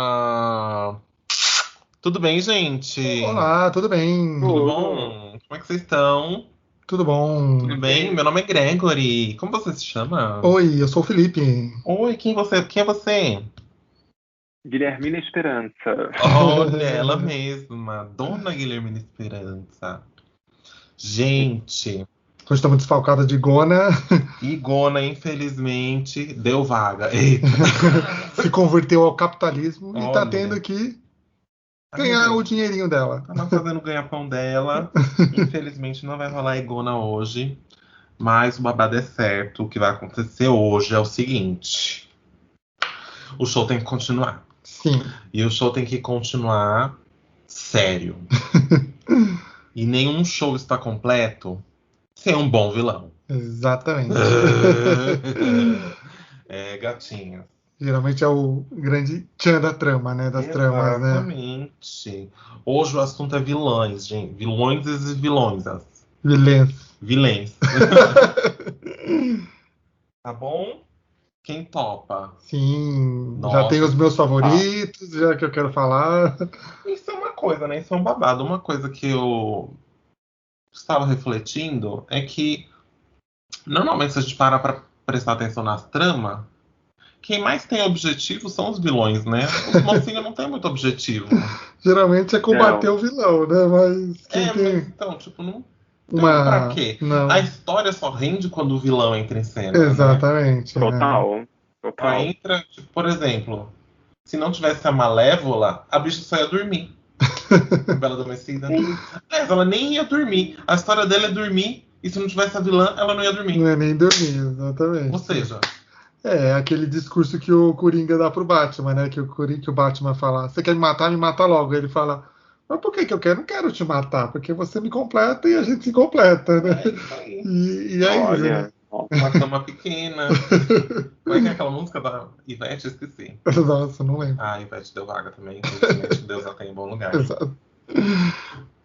Olá! Tudo bem, gente? Olá, tudo bem? Tudo Tudo. bom? Como é que vocês estão? Tudo bom? Tudo bem? Meu nome é Gregory. Como você se chama? Oi, eu sou o Felipe. Oi, quem é você? Guilhermina Esperança. Olha, ela mesma, Dona Guilhermina Esperança. Gente, Hoje estamos desfalcados de Gona. Igona, infelizmente, deu vaga. Eita! Se converteu ao capitalismo e está tendo Olha. que Ai, meu ganhar o Deus. dinheirinho dela. Tá lá fazendo o ganha-pão dela. Infelizmente não vai rolar Igona hoje. Mas o babado é certo. O que vai acontecer hoje é o seguinte: o show tem que continuar. Sim, E o show tem que continuar sério. E nenhum show está completo sem um bom vilão. exatamente. É, gatinha. Geralmente é o grande tchan da trama, né? Das tramas, né? Exatamente. Hoje o assunto é vilões, gente. Vilões e vilões. Vilãs. Vilãs. Tá bom? Quem topa? Sim, já tenho Nossa, os meus Ah, favoritos, já que eu quero falar. isso é uma coisa, né? Isso é um babado. Uma coisa que eu estava refletindo é que, normalmente, se a gente parar pra prestar atenção nas tramas, quem mais tem objetivo são os vilões, né? Os mocinhos não têm muito objetivo. Geralmente é combater não. o vilão, né? Mas quem É, mas tem então, tipo, não tem pra uma. quê? A Não. história só rende quando o vilão entra em cena, né? Exatamente, né? Total. Só Total. entra, tipo, por exemplo, se não tivesse a Malévola, a bicha só ia dormir. A Bela Adormecida. Sim. Aliás, ela nem ia dormir. A história dela é dormir. E se não tivesse a vilã, ela não ia Não dormir. é nem dormir, Ou exatamente. seja, É aquele discurso que o Coringa dá pro Batman, né? Que o Batman fala: Você quer me mata logo. Ele fala: Mas por que que eu quero? Não quero te matar, porque você me completa e a gente se completa, né? é isso aí. E é isso, né? Olha. Ó. Uma cama pequena. Como é que é aquela música da Ivete? Esqueci. Nossa, não lembro. Ah, a Ivete deu vaga também. Infelizmente, Deus a tem em bom lugar. Exato.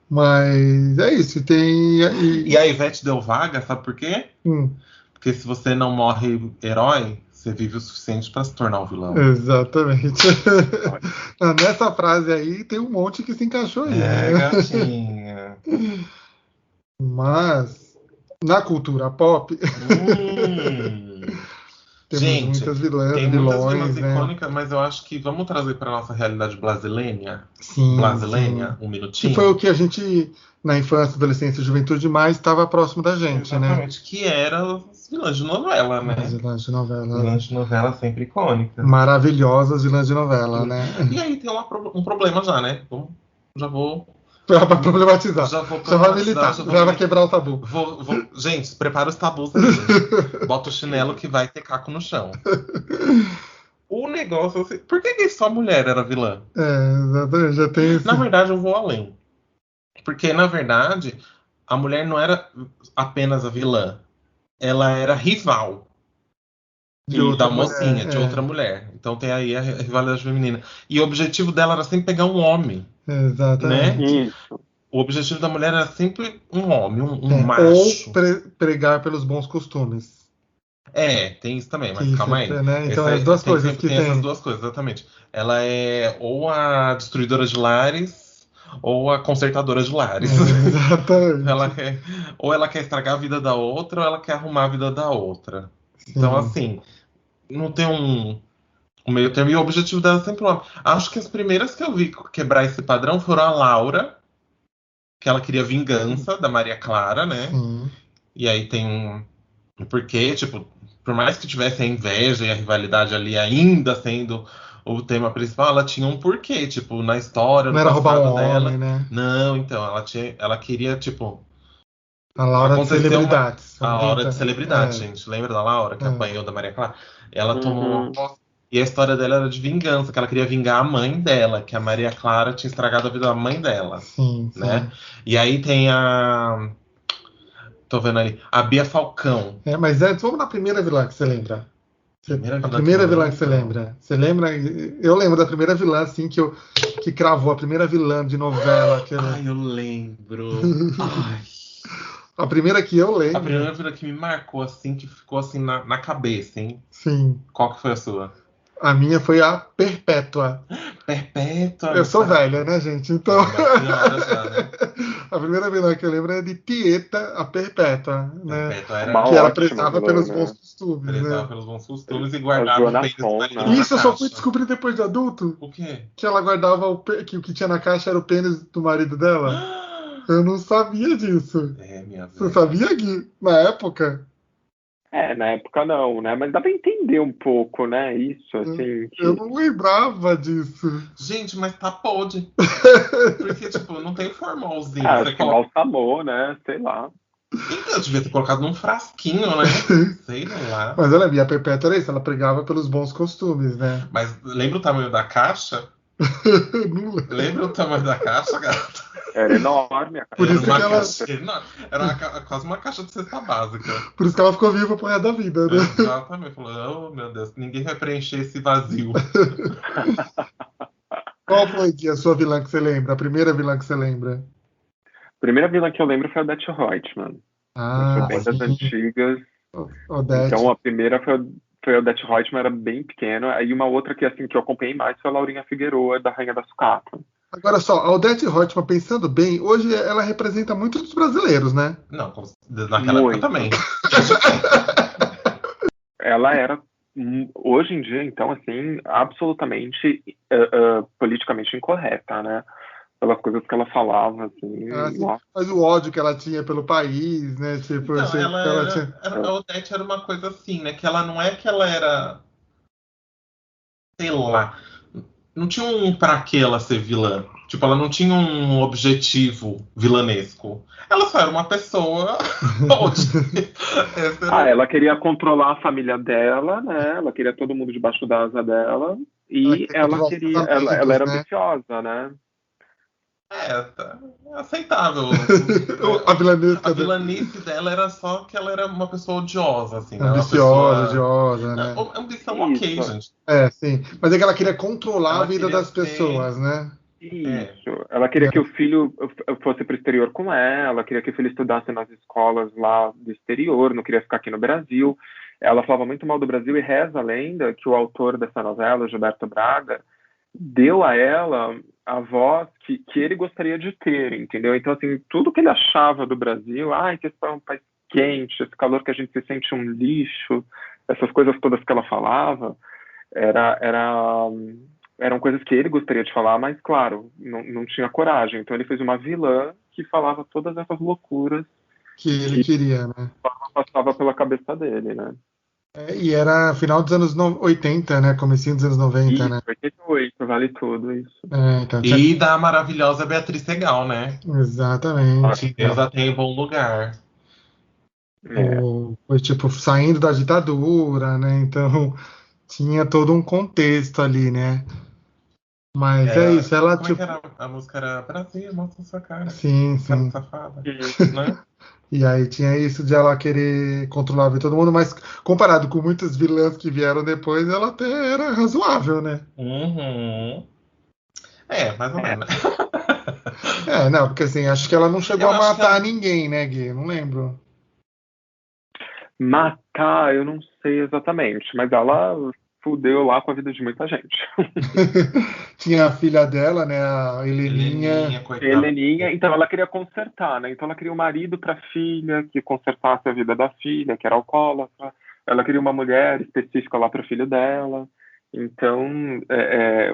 Mas é isso, tem. E a Ivete deu vaga, sabe por quê? Hum, Porque se você não morre herói, você vive o suficiente pra se tornar o vilão. exatamente. Olha. Ah, nessa frase aí tem um monte que se encaixou aí, É, né? gatinha. Mas na cultura pop Hum. temos Gente, muitas vilãs, tem muitas vilãs vilões, né? icônicas, mas eu acho que vamos trazer para nossa realidade brasileira. Sim, sim. Brasileira, um Que foi o minutinho. que a gente, na infância, adolescência e juventude, mais estava próximo da gente, né? Exatamente, que era os vilãs de novela, As né? vilãs de novela. Vilãs de novela sempre icônicas. Maravilhosas vilãs de novela, Sim. né? E aí tem um problema já, né? Já vou, Pra problematizar. já vou Já vai problematizar, militar, já vou já vai militar. quebrar o tabu. Gente, prepara os tabus aí. Bota o chinelo que vai ter caco no chão. O negócio, assim, por que que só mulher era vilã? É, exatamente, já tem Na esse. verdade, eu vou além. Porque, na verdade, a mulher não era apenas a vilã. Ela era rival De outra da mulher. mocinha, de outra É, mulher. Então tem aí a rivalidade feminina. E o objetivo dela era sempre pegar um homem, né? exatamente. Isso. O objetivo da mulher era sempre um homem, um É, ou macho. pregar pelos bons costumes. É, tem isso também, Que mas isso, calma aí. né? Então, Essa é as duas tem coisas sempre que tem essas tem. duas coisas, exatamente. Ela é ou a destruidora de lares ou a consertadora de lares. Ela Exatamente. quer, ou ela quer estragar a vida da outra, ou ela quer arrumar a vida da outra. Então, Sim. assim, não tem um meio termo. E o objetivo dela é sempre o homem. Acho que as primeiras que eu vi quebrar esse padrão foram a Laura, que ela queria vingança da Maria Clara, né? Sim. E aí tem um porquê, tipo, por mais que tivesse a inveja e a rivalidade ali ainda sendo o tema principal, ela tinha um porquê, tipo, na história, Não no era roubar um passado homem, dela. né? Não, então, ela queria, tipo, A Laura de aconteceu uma. celebridades. A Vamos Laura de tentar. celebridade, gente. Lembra da Laura que É. apanhou da Maria Clara? Ela tomou uma Uhum. posse. E a história dela era de vingança, que ela queria vingar a mãe dela, que a Maria Clara tinha estragado a vida da mãe dela, Sim, né? sim. E aí tem a. Tô vendo ali, a Bia Falcão. É, mas antes, vamos na primeira vilã que você lembra. Primeira A vilã que eu primeira vilã que você lembro. lembra. Você lembra? Eu lembro da primeira vilã, assim, que cravou a primeira vilã de novela. Ai, eu lembro. Ai. A primeira que eu A lembro, primeira vilã que me marcou, assim, que ficou assim na cabeça, hein? sim. Qual que foi a sua? A minha foi a Perpétua. Perpétua. Eu sou velha, né, gente? Então, Uma senhora já, né? a primeira vilã que eu lembro é de Tieta, a Perpétua, né? Perpétua Uma Que ela ótima prezava vilã, pelos né? bons costumes, prezava né? pelos bons costumes e A guardava Joana o pênis do Von, marido né? na Isso eu só fui caixa. descobrir depois de adulto. O quê? Que ela guardava que o que tinha na caixa era o pênis do marido dela. Eu não sabia disso. É, minha Você velha. sabia, Gui? Na época? Na época não, né? Mas dá pra entender um pouco, né? Isso, assim, Eu que... não lembrava disso. Gente, mas tá podre. Porque, tipo, não tem formolzinho. Ah, Você acho que coloca... balsamou, né? Sei lá. Então, eu devia ter colocado num frasquinho, né? Sei lá. Mas olha, a Perpétua era isso, ela pregava pelos bons costumes, né? Mas lembra o tamanho da caixa? Não lembro. Lembra o tamanho da caixa, gata? Era enorme a Por Era isso uma que ela- caixa enorme. Era quase uma caixa de cesta básica. Por isso que ela ficou viva pro resto da vida, né? Exatamente. Falou, oh meu Deus, ninguém vai preencher esse vazio. Qual foi, Gui, a sua vilã que você lembra? A primeira vilã que você lembra? A primeira vilã que eu lembro foi a Odete Roitman. Eu sou Ah, bem das sim. antigas. Odete. Então a primeira foi a Odete Roitman, era bem pequena. Aí uma outra que, assim, que eu acompanhei mais foi a Laurinha Figueroa, da Rainha da Sucata. Agora só, a Odete Roitman, pensando bem, hoje ela representa muito dos brasileiros, né? Não, naquela época Muito. também. Ela era, hoje em dia, então, assim, absolutamente politicamente incorreta, né? Pelas coisas que ela falava, assim. Assim, Nossa. mas o ódio que ela tinha pelo país, né? Tipo, Então, achei que ela tinha. a Odete era uma coisa assim, né? Que ela não é que ela era, sei lá, não tinha um pra que ela ser vilã. Tipo, ela não tinha um objetivo vilanesco. Ela só era uma pessoa. Ela queria controlar a família dela, né? Ela queria todo mundo debaixo da asa dela. E ela queria. Ela era ambiciosa, né? Tá aceitável. A vilanesca A vilanice dela era só que ela era uma pessoa odiosa, assim, né? Uma ambiciosa, pessoa... odiosa, né? Não, ambição ok, Isso. gente. É, sim. Mas é que ela queria controlar Ela a vida queria das pessoas, né? Isso. Ela queria que o filho fosse para o exterior com ela, queria que o filho estudasse nas escolas lá do exterior, não queria ficar aqui no Brasil. Ela falava muito mal do Brasil e reza a lenda que o autor dessa novela, Gilberto Braga, deu a ela a voz que ele gostaria de ter, entendeu? Então, assim, tudo que ele achava do Brasil, que esse é um país quente, esse calor que a gente se sente um lixo, essas coisas todas que ela falava, eram coisas que ele gostaria de falar, mas, claro, não tinha coragem. Então ele fez uma vilã que falava todas essas loucuras Que ele queria, né? passava pela cabeça dele, né? E era final dos anos 80, né? Comecinho dos anos 90, né? 88, vale tudo isso. Então E da maravilhosa Beatriz Segal, né? Exatamente. Deus a tem em bom lugar. Foi tipo saindo da ditadura, né? Então tinha todo um contexto ali, né? Mas é isso, ela como tipo. é que era? A música era Brasil, mostra sua cara. Sim, Cara sim. safada. Né? E aí tinha isso de ela querer controlar a vida de todo mundo, mas comparado com muitas vilãs que vieram depois, ela até era razoável, né? Uhum. Mais ou menos. Não, porque assim, acho que ela não chegou Eu a acho que matar ninguém, né, Gui? Não lembro. Matar, eu não sei exatamente, mas ela fudeu lá com a vida de muita gente. Tinha a filha dela, né, a Heleninha. Coitada. Heleninha, então ela queria consertar, né? Então ela queria um marido para a filha, que consertasse a vida da filha, que era alcoólatra. Ela queria uma mulher específica lá para o filho dela. Então,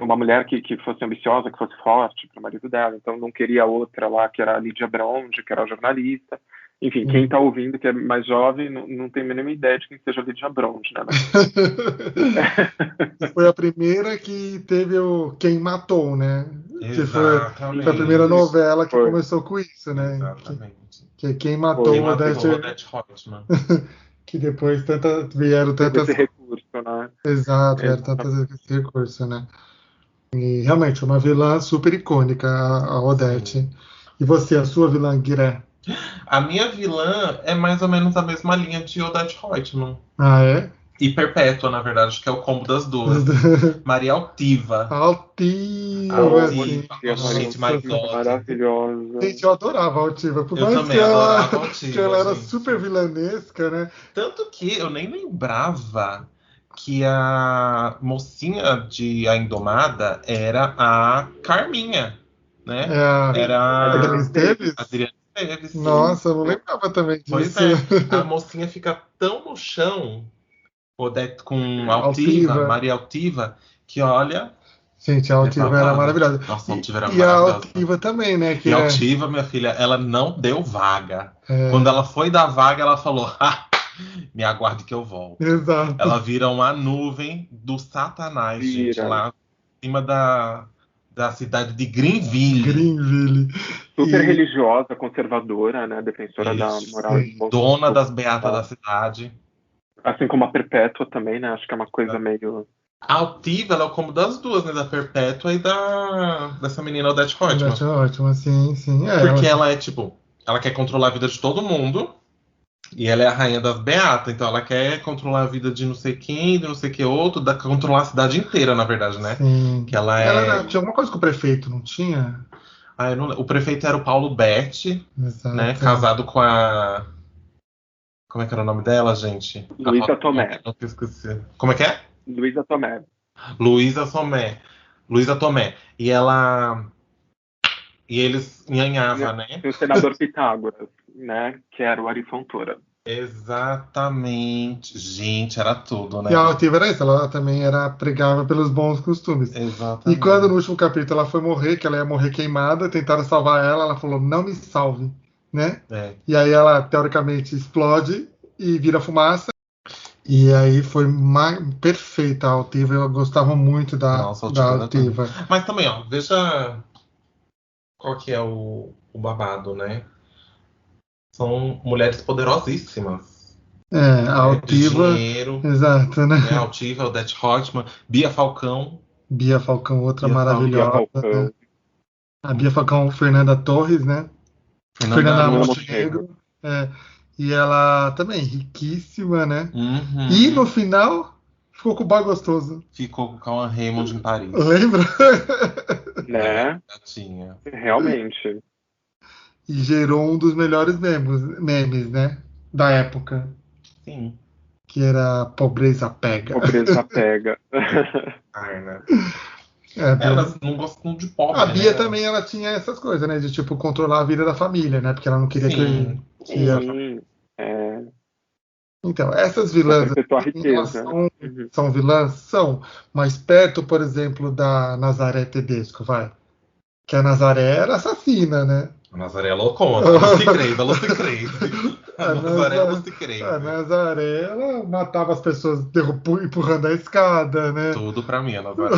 uma mulher que fosse ambiciosa, que fosse forte para o marido dela. Então não queria outra lá, que era a Lídia Bronze, que era a jornalista. Enfim, quem está ouvindo, que é mais jovem, não tem a mínima ideia de quem seja a Lídia Bronze, né? Foi a primeira que teve o Quem Matou, né? Que foi a primeira novela que começou com isso, né? Exatamente. Que Quem Matou Quem o matou Odete. Odete Roitman. Que depois vieram tantas. Esse recurso, né? Exato, vieram tantas esse recurso, né? E realmente, uma vilã super icônica, a Odete. Sim. E você, a sua vilã, Guiré? A minha vilã é mais ou menos a mesma linha de Odete Roitman. Ah, é? E Perpétua, na verdade, acho que é o combo das duas. Maria Altiva. Altiva, Sim. Gente, my God. Maravilhosa. Gente, eu adorava a Altiva. Por Eu mais também que adorava a Altiva, que ela era gente. super vilanesca, né? Tanto que eu nem lembrava que a mocinha de A Indomada era a Carminha, né? É a Era Adriana a Esteves? Adriana Esteves. Nossa, eu não lembrava também Pois disso. é, a mocinha fica tão no chão, Odete com Altiva, Altiva. Maria Altiva, que olha, Gente, a Altiva era levantava. maravilhosa. Nossa, a Altiva era E a maravilhosa. Altiva também, né? Que E a é, Altiva, minha filha, ela não deu vaga. é, Quando ela foi dar vaga, ela falou: "Ah, me aguarde que eu volto." exato. Ela vira uma nuvem do Satanás, gente, Vira. lá em cima da cidade de Greenville. Greenville. Super E, religiosa, conservadora, né? Defensora da Isso. moral sim, de bom Dona senso. das beatas da cidade. Assim como a Perpétua também, né? Acho que é uma coisa meio. A Altiva, ela é como das duas, né? Da Perpétua e dessa menina Odete Roitman. Odete Roitman, sim, sim. É, Porque ela é, tipo, ela quer controlar a vida de todo mundo. E ela é a rainha das beatas. Então ela quer controlar a vida de não sei quem, de não sei que outro. Controlar a cidade inteira, na verdade, né? sim. Que ela Tinha alguma coisa com o prefeito, não tinha? Ah, eu não lembro. O prefeito era o Paulo Betti, né? Exato. Casado com a. Como é que era o nome dela, gente? Luísa Tomé. Eu esqueci. Como é que é? Luísa Tomé. Luísa Tomé. Luísa Tomé. E ela. E eles nhanhava, né? E o senador Pitágoras, né? Que era o Ari Fontoura. Exatamente. Gente, era tudo, né? E a Altiva era isso, ela também era pregava pelos bons costumes. Exatamente. E quando no último capítulo ela foi morrer, que ela ia morrer queimada, tentaram salvar ela, ela falou, não me salve, né? É. E aí ela, teoricamente, explode e vira fumaça. E aí foi perfeita a Altiva, eu gostava muito Nossa, da Altiva. Altiva. Mas também, ó, veja qual que é o babado, né? São mulheres poderosíssimas. É, a De Altiva, dinheiro, exato, né? né? Altiva, Odete Roitman, Bia Falcão. Bia Falcão, outra Bia Falcão. Bia maravilhosa. Falcão. A Bia Falcão, Fernanda Torres, né? Fernanda Fernanda Montenegro. É, e ela também, riquíssima, né? Uhum. E no final, ficou com o bar gostoso. Ficou com o Cauã Raymond em Paris. Lembra? Né? Gatinha. Realmente. E gerou um dos melhores memes, né? Da época. Sim. Que era Pobreza Pega. Pobreza pega. Ai, né? É, Bia- Elas não gostam de pobre, A Bia né? também, ela tinha essas coisas, né? De, tipo, controlar a vida da família, né? Porque ela não queria Sim. que a Sim. É. Então, essas Pra vilãs, perpetuar a assim, elas riqueza. Uhum. são vilãs? São, mas perto, por exemplo, da Nazaré Tedesco, vai. Que a Nazaré era assassina, né? A Nazaré é loucona. Ela se creve, ela se creve. A Nazaré, ela se A creve. Nazaré, ela matava as pessoas empurrando a escada, né? Tudo pra mim, a Nazaré.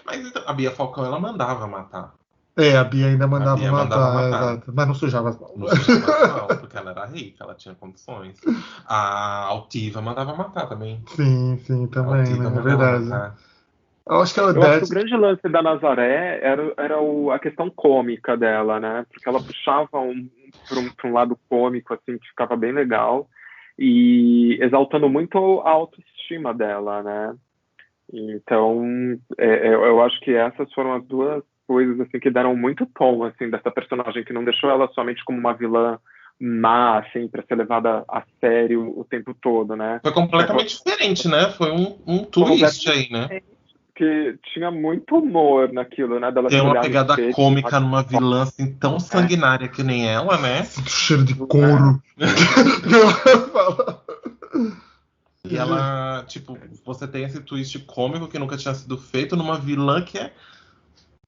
Mas então, a Bia Falcão, ela mandava matar. É, a Bia ainda A mandava Bia mandava matar, matar. exato. Mas não sujava as mãos. Não sujava as mãos, porque ela era rica, ela tinha condições. A Altiva mandava matar também. Sim, sim, A também, Altiva né? É mandava verdade. matar. Eu acho que a Eu acho que o Odete. grande lance da Nazaré era a questão cômica dela, né? Porque ela puxava para um lado cômico, assim, que ficava bem legal, e exaltando muito a autoestima dela, né? Então, eu acho que essas foram as duas coisas, assim, que deram muito tom, assim, dessa personagem, que não deixou ela somente como uma vilã má, assim, para ser levada a sério o tempo todo, né? Foi completamente diferente, né? Foi um twist aí, né? Que tinha muito humor naquilo, né? Dela Tem se uma olhar no pegada espelho, cômica numa vilã assim tão sanguinária que nem ela, né? Esse cheiro de couro. Ela fala. E ela, tipo, você tem esse twist cômico que nunca tinha sido feito numa vilã que é,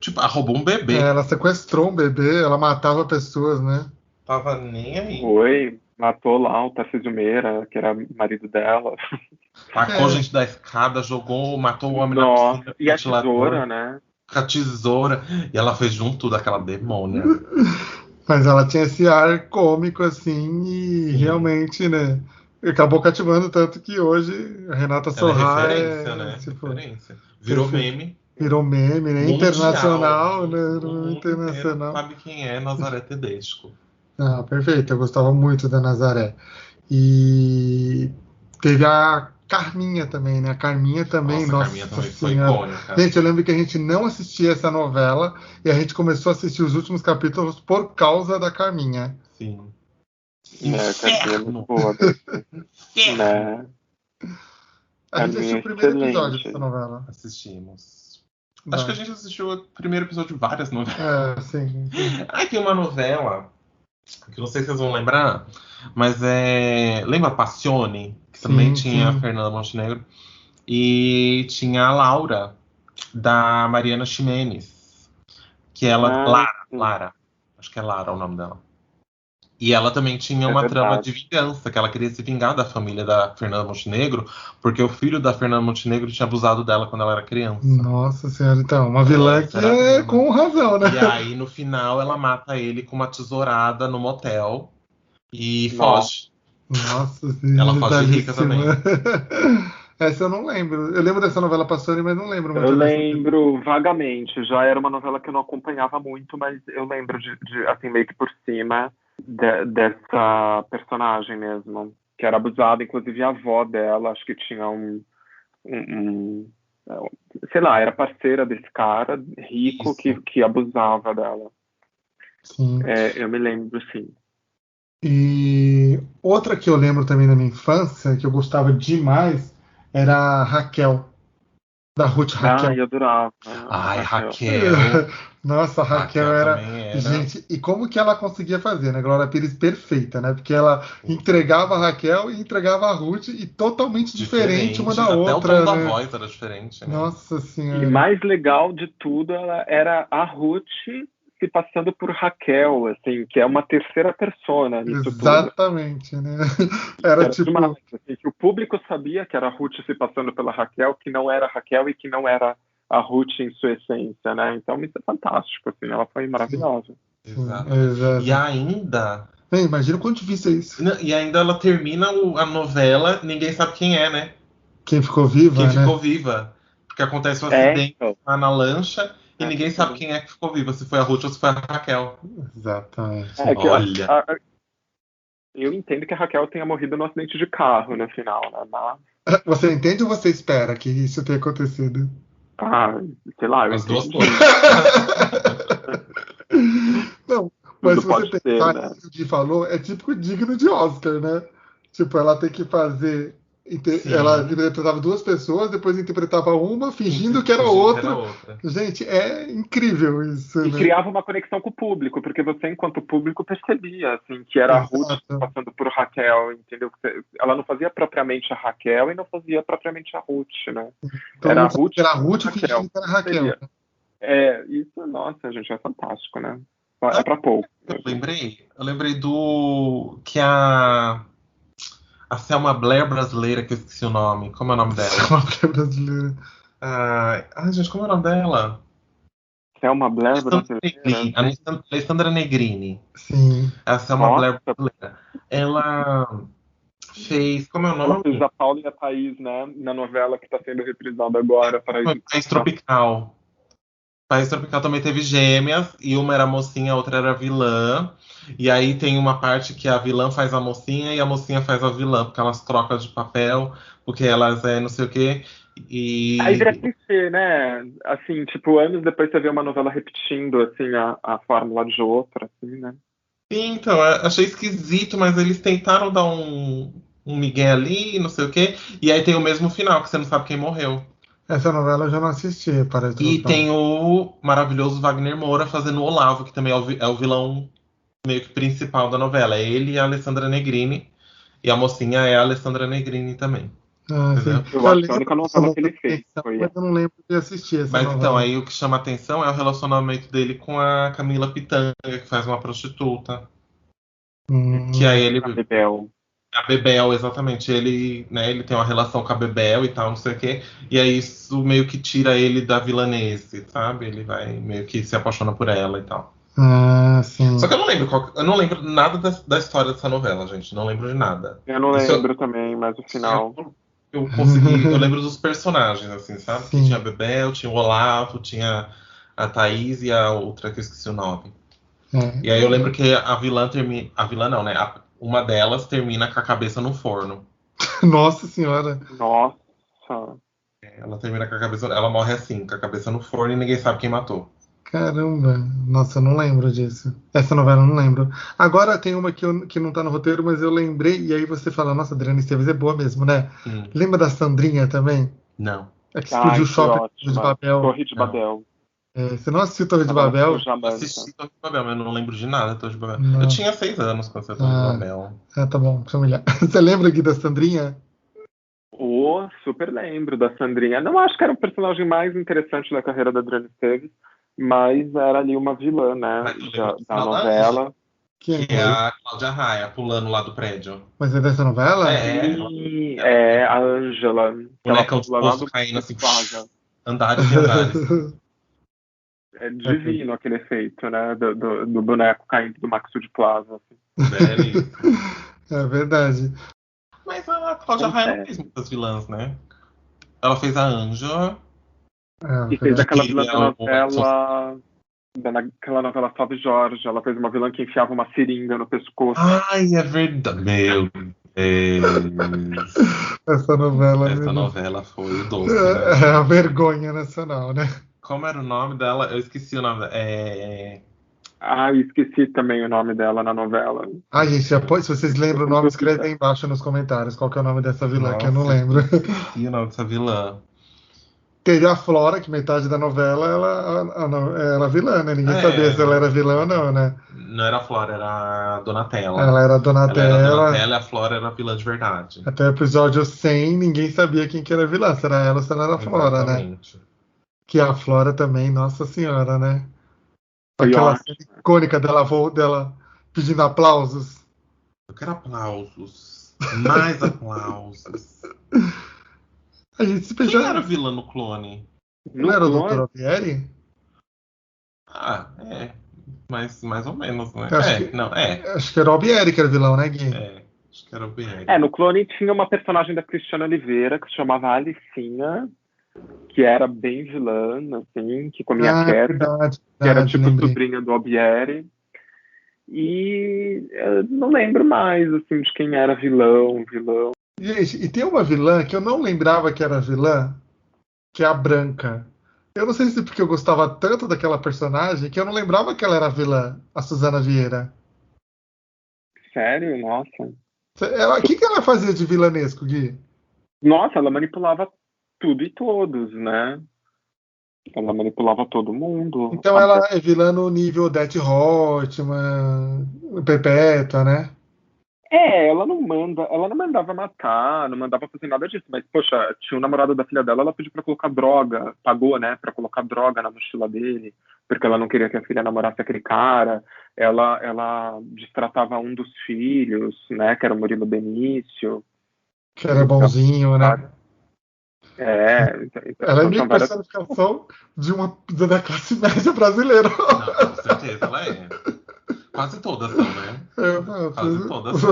tipo, roubou um bebê. Ela sequestrou um bebê, ela matava pessoas, né? Tava nem aí. Foi, matou lá o Tarcísio Meira, que era marido dela. Tacou gente da escada, jogou, matou o homem na Nossa, piscina. e a ventilador, tesoura, né? Com a tesoura. E ela fez junto daquela demônia. Mas ela tinha esse ar cômico, assim, e realmente, né? Acabou cativando tanto que hoje a Renata Ela é Sorra referência, né? tipo, Referência. Virou perfeito. meme. Virou meme, né? Mundial. Internacional, né? O No mundo internacional. inteiro sabe quem é Nazaré Tedesco. Ah, perfeito. Eu gostava muito da Nazaré. E teve a Carminha também, né? A Carminha também, Nossa, a Carminha nossa também foi senhora. icônica. Gente, eu lembro que a gente não assistia essa novela e a gente começou a assistir os últimos capítulos por causa da Carminha. Sim. Carminha é muito Inferno! boa. Né? A gente assistiu o primeiro episódio dessa novela. Assistimos. Vai. Acho que a gente assistiu o primeiro episódio de várias novelas. Sim. Tem uma novela que não sei se vocês vão lembrar, mas lembra Passione? Que também tinha a Fernanda Montenegro. E tinha a Laura, da Mariana Ximenes. Que ela. Lara. Acho que é Lara o nome dela. E ela também tinha uma trama de vingança, que ela queria se vingar da família da Fernanda Montenegro, porque o filho da Fernanda Montenegro tinha abusado dela quando ela era criança. Nossa senhora, então, uma vilã que é com razão, né? E aí, no final, ela mata ele com uma tesourada no motel e foge. Nossa senhora. Ela foge rica também. Essa eu não lembro. Eu lembro dessa novela Passione, mas não lembro muito. Eu lembro vagamente. Já era uma novela que eu não acompanhava muito, mas eu lembro de assim, meio que por cima dessa personagem mesmo, que era abusada. Inclusive a avó dela, acho que tinha sei lá, era parceira desse cara rico que abusava dela. Sim. Eu me lembro, sim. E outra que eu lembro também da minha infância, que eu gostava demais, era a Raquel, da Ruth Raquel. Eu adorava. Ai, Raquel. Nossa, a Raquel era... Gente, e como que ela conseguia fazer, né? Glória Pires perfeita, né? Porque ela entregava a Raquel e entregava a Ruth, e totalmente diferente uma da até outra. Até o tom né? da voz era diferente, né? Nossa Senhora. E mais legal de tudo, ela era a Ruth se passando por Raquel, assim, que é uma terceira persona nisso Exatamente, tudo. né? Era tipo... demais, assim, que o público sabia que era a Ruth se passando pela Raquel, que não era a Raquel e que não era a Ruth em sua essência, né? Então isso é fantástico, assim, ela foi maravilhosa. Exato. Exato. E ainda... Imagina o quanto difícil é isso. E ainda ela termina a novela, ninguém sabe quem é, né? Quem ficou viva, Quem ficou viva. Porque acontece um acidente lá na lancha e ninguém sabe quem é que ficou viva, se foi a Ruth ou se foi a Raquel. Exatamente. Olha. Eu entendo que a Raquel tenha morrido no acidente de carro no final, né? Mas... Você entende ou você espera que isso tenha acontecido? Sei lá, eu As entendi. duas coisas. Não, mas se você pensar né? nisso que o Gui falou, é típico digno de Oscar, né? Tipo, ela tem que fazer... Ela interpretava duas pessoas, depois interpretava uma, fingindo que era outra. Gente, é incrível isso. E né? criava uma conexão com o público, porque você, enquanto público, percebia assim, que era a Ruth passando por Raquel, entendeu? Ela não fazia propriamente a Raquel e não fazia propriamente a Ruth, né? Então, era a Ruth fingindo que era a Raquel. Isso, nossa, gente, é fantástico, né? É pra pouco. Eu lembrei do... que a Selma Blair brasileira, que eu esqueci o nome. Como é o nome dela? Selma Blair brasileira. Gente, como é o nome dela? Selma Blair brasileira. Alessandra Negrini. Sim. A Selma Blair brasileira. Ela fez... Como é o nome? Ela fez a Paula e a Thaís, né? Na novela que está sendo reprisada agora. País Tropical. País Tropical também teve gêmeas, e uma era mocinha, a outra era vilã. E aí tem uma parte que a vilã faz a mocinha e a mocinha faz a vilã, porque elas trocam de papel, porque elas não sei o quê. E... Aí vira clichê, né? Assim, tipo, anos depois você vê uma novela repetindo, assim, a fórmula de outra, assim, né? Sim, então, eu achei esquisito, mas eles tentaram dar um migué ali, não sei o quê. E aí tem o mesmo final, que você não sabe quem morreu. Essa novela eu já não assisti, parece. E tem o maravilhoso Wagner Moura fazendo o Olavo, que também é o vilão meio que principal da novela. É ele e a Alessandra Negrini. E a mocinha é a Alessandra Negrini também. Sim. Eu acho que a única novela que ele fez foi... Mas eu não lembro de assistir essa novela. Então, aí o que chama atenção é o relacionamento dele com a Camila Pitanga, que faz uma prostituta. Que aí ele... A Bebel, exatamente. Ele tem uma relação com a Bebel e tal, não sei o quê. E aí isso meio que tira ele da vilanese, sabe? Ele vai meio que se apaixona por ela e tal. Sim. Só que eu não lembro nada da história dessa novela, gente. Não lembro de nada. Eu não lembro também, mas o final... Eu lembro dos personagens, assim, sabe? Que tinha a Bebel, tinha o Olavo, tinha a Thaís e a outra que eu esqueci o nome. E aí eu lembro que a vilã termina... A vilã não, né? Uma delas termina com a cabeça no forno. Nossa senhora. Nossa. Ela termina com a cabeça... Ela morre assim, com a cabeça no forno e ninguém sabe quem matou. Caramba, nossa, eu não lembro disso. Essa novela eu não lembro. Agora tem uma que não tá no roteiro, mas eu lembrei, e aí você fala, nossa, Adriana Esteves é boa mesmo, né? Hum, Lembra da Sandrinha também? não, É que explodiu Ai, o foi shopping de ótima. Babel. Torre de não. Babel. É, você não assistiu Torre de Novela com Babel? Eu Jamanta. assisti Torre de Babel, mas eu não lembro de nada de Torre de Babel. Eu Não. tinha 6 anos quando saiu Torre de Ah, Babel. tá bom, deixa eu olhar. Você lembra aqui da Sandrinha? Super lembro da Sandrinha. Não acho que era o personagem mais interessante da carreira da Adriana Esteves, mas era ali uma vilã, né, Mas eu lembro do da final da Ângela, novela. Quem? que é a Cláudia Raia, pulando lá do prédio. Mas é dessa novela? É, Sim, ela é a Ângela, que ela bonecão de pula lá poço do caindo assim, Plaza. andares e andares. É divino aquele efeito, né, do boneco caindo do Maxo de Plaza. Assim. Belíssimo. É verdade. Mas a Cláudia Raia não fez muitas vilãs, né? Ela fez a Ângela, É E fez aquela que vilã é o Edson. daquela novela Salve Jorge. Ela fez uma vilã que enfiava uma seringa no pescoço. Ai, é verdade. Meu Deus. Essa novela, Essa menino, novela foi o doce, né? é a vergonha nacional, né? Como era o nome dela? Eu esqueci o nome. Ah, esqueci também o nome dela na novela. Ai, gente, se vocês lembram o nome, escreve aí Nossa, embaixo nos comentários qual que é o nome dessa vilã, que eu não Nossa, lembro. eu esqueci o nome dessa vilã. Teve a Flora, que metade da novela ela é vilã, né? Ninguém sabia se ela era vilã ou não, né? Não era a Flora, era a Donatella. Ela era a Ela era a Donatella. Donatella e a Flora era a vilã de verdade. Até o episódio 100, ninguém sabia quem que era vilã, se era ela ou se ela era a Flora, né? Exatamente. Que a Flora também, nossa senhora, né? foi Aquela cena ótimo. icônica dela pedindo aplausos. Eu quero aplausos. Mais aplausos. A gente se Quem era a beijou. vilã no Clone? Não No era o Dr. clone, Alfieri? Ah, mas mais ou menos, né? Eu Não, acho que era o Alfieri que era vilão, né, Gui? Acho que era o BR. no clone tinha uma personagem da Cristiana Oliveira que se chamava Alicinha, que era bem vilã, assim, que comia quieta, Verdade, que era verdade, tipo lembrei. sobrinha do Albieri. E eu não lembro mais, assim, de quem era vilão. Gente, e tem uma vilã que eu não lembrava que era vilã, que é a Branca. Eu não sei se porque eu gostava tanto daquela personagem que eu não lembrava que ela era vilã, a Suzana Vieira. Sério? Nossa. O que ela fazia de vilanesco, Gui? Nossa, ela manipulava tudo e todos, né? Ela manipulava todo mundo. Então ela é vilã no nível Odete Roitman, Perpétua, né? Ela não mandava matar, não mandava fazer nada disso, mas, poxa, tinha um namorado da filha dela, ela pediu pra colocar droga, pagou, né, pra colocar droga na mochila dele, porque ela não queria que a filha namorasse aquele cara, ela destratava um dos filhos, né, que era o Murilo Benício. Que era Então, bonzinho, né? Ela é então meio tinha que várias. personificação da classe média brasileira. Não, com certeza ela é. Quase todas são, né? Quase todas são.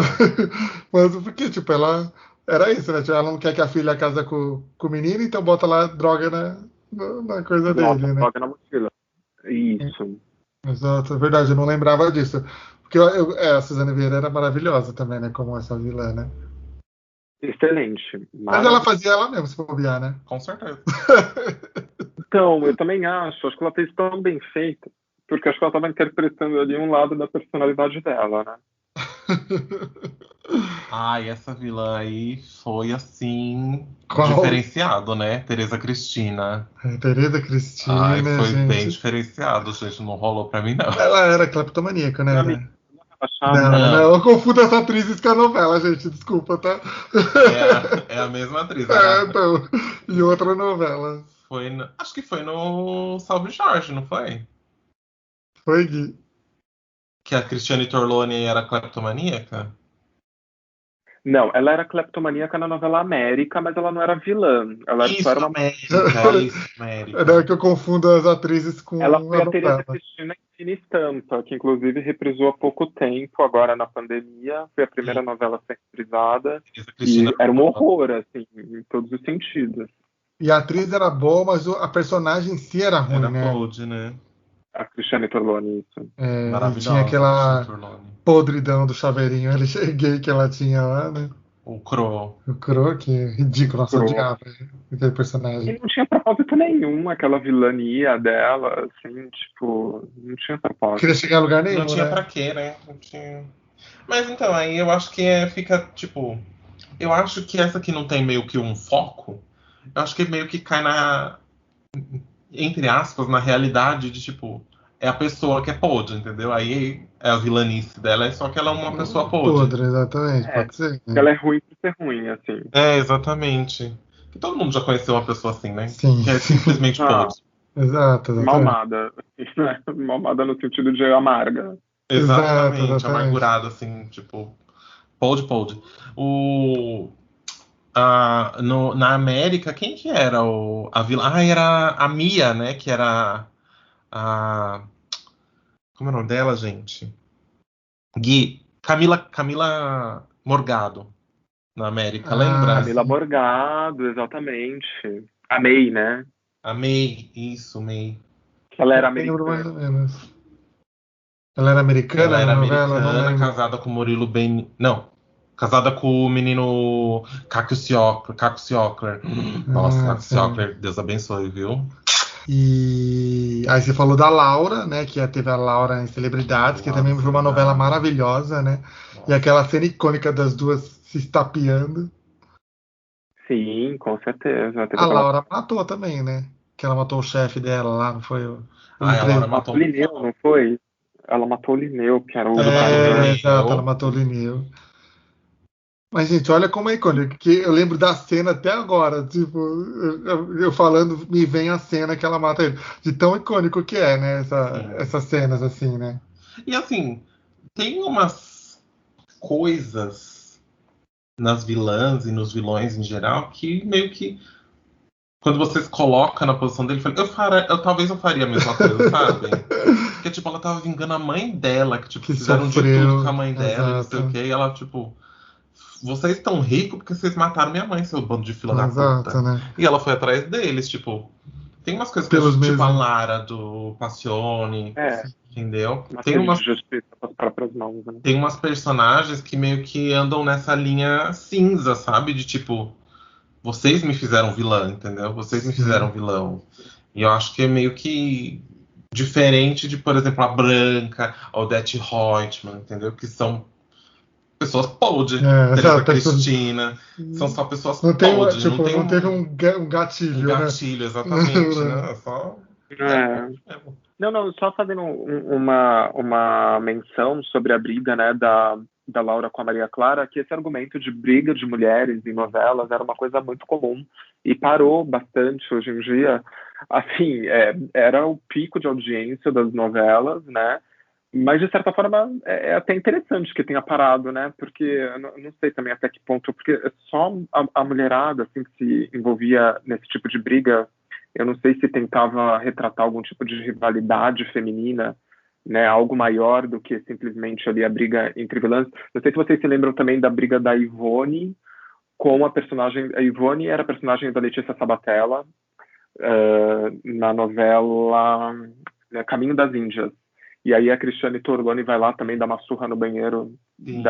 Mas porque, tipo, ela era isso, né? Tipo, ela não quer que a filha casa com o menino, então bota lá droga na coisa Nossa, dele, né? droga na mochila. Isso. Exato, é verdade, eu não lembrava disso. Porque a Suzana Vieira era maravilhosa também, né? Como essa vilã, né? Excelente. Mas ela fazia ela mesmo, se bobear, né? Com certeza. Então, eu também acho que ela fez tão bem feito, porque acho que ela estava interpretando ali um lado da personalidade dela, né? Ai, essa vilã aí foi assim. Qual? Diferenciado, né? Tereza Cristina. Tereza Ai, Cristina, foi bem gente. diferenciado, gente. Não rolou pra mim, não. Ela era cleptomaníaca, né? Meu Era? amigo, Não, Não. não, eu confundo essa atriz com a novela, gente, desculpa, tá? É a mesma atriz. Então, e outra novela. Acho que foi no Salve Jorge, não foi? Foi, Gui? Que a Cristiane Torlone era cleptomaníaca? Não, ela era cleptomaníaca na novela América, mas ela não era vilã. Ela só era uma. América. É que eu confundo as atrizes com Ela foi a a Tereza novela. Cristina em Fina Estampa, que inclusive reprisou há pouco tempo, agora na pandemia. Foi a primeira novela a ser reprisada. Tereza E Cristina era um horror, assim, em todos os sentidos. E a atriz era boa, mas a personagem em si era ruim, era né? Cold, né? A Cristiane Torlone, isso. É, e Maravilhosa, tinha aquela Cristiane Torlone. podridão do chaveirinho gay que ela tinha lá, né? O Crow. O Crow, que é ridículo, nossa, Crow. odiava aquele E personagem. não tinha propósito nenhum aquela vilania dela, assim, tipo, não tinha Não propósito. queria chegar a lugar Não nenhum, tinha né? pra quê, né? Não tinha... Mas então, aí eu acho que fica, tipo... Eu acho que essa que não tem meio que um foco, eu acho que meio que cai entre aspas, na realidade de, tipo... É a pessoa que é podre, entendeu? Aí é a vilanice dela, é só que ela é uma pessoa podre. Podre, exatamente, É, pode ser, ela né? é ruim por ser ruim, assim. É, exatamente. Que todo mundo já conheceu uma pessoa assim, né? Sim, Que é sim. simplesmente Ah, podre. Exato, exatamente. malmada. Né? Malmada no sentido de amarga. Exato, Exatamente, exatamente. amargurado, assim, tipo, podre. O, na América, quem que era a vilã? Ah, era a Mia, né? Que era a. Como é o nome dela, gente? Camila Morgado, na América, Ah, lembra? Camila sim. Morgado, exatamente. A May, né? A May, isso, May. Que ela Eu era lembro mais americana. ou menos. Ela era americana Ela na era novela? Eu não americana, lembro. casada com o Murilo Ben. Não, casada com o menino Caco Ciocler. Nossa, Ah, Caco sim. Ciocler, Deus abençoe, viu? E aí você falou da Laura, né? Que teve a Laura em Celebridades, que Laura também foi uma novela Celebridade. maravilhosa, né? E Nossa. aquela cena icônica das duas se estapeando. Sim, com certeza. Teve A aquela. Laura matou também, né? Que ela matou o chefe dela lá, não foi? O Ai, a Laura Matou o matou Linneu, não foi? Ela matou o Linneu, que era o o do É, padeiro. exato, ela Patinho. matou o Linneu. Mas, gente, olha como é icônico, que eu lembro da cena até agora, tipo, eu falando, me vem a cena que ela mata ele, de tão icônico que é, né, Sim. essas cenas assim, né? E assim, tem umas coisas nas vilãs e nos vilões em geral que meio que quando você se coloca na posição dele, talvez eu faria a mesma coisa, sabe? Porque, tipo, ela tava vingando a mãe dela, que, tipo, Que fizeram de tudo com a sofreu, mãe dela e não sei o exato, quê. E ela, tipo, vocês estão ricos porque vocês mataram minha mãe, seu bando de fila da exato, puta. né? E ela foi atrás deles, tipo. Tem umas coisas que, Pelos tipo, a mesmos. Lara do Passione, É, entendeu? uma Tem sede umas, de justiça com as próprias mãos, né? tem umas personagens que meio que andam nessa linha cinza, sabe? De tipo, vocês me fizeram vilã, entendeu? Vocês me fizeram Sim. vilão. E eu acho que é meio que diferente de, por exemplo, a Branca, a Odete Roitman, entendeu? Que são pessoas podre. É, Teresa exato, pessoas. Cristina, são só pessoas Não tem, podre, não tipo, tem não teve um um gatilho, né? gatilho exatamente, né? É só. É É. podre mesmo. Não, não, só fazendo uma menção sobre a briga, né, da Laura com a Maria Clara, que esse argumento de briga de mulheres em novelas era uma coisa muito comum e parou bastante hoje em dia. Assim, era o pico de audiência das novelas, né? Mas, de certa forma, é até interessante que tenha parado, né? Porque eu não sei também até que ponto, porque é só a mulherada assim, que se envolvia nesse tipo de briga. Eu não sei se tentava retratar algum tipo de rivalidade feminina, né? Algo maior do que simplesmente ali a briga entre vilãs. Não sei se vocês se lembram também da briga da Ivone com a personagem. A Ivone era a personagem da Letícia Sabatella, na novela, né, Caminho das Índias. E aí a Cristiane Torloni vai lá também dar uma surra no banheiro Sim.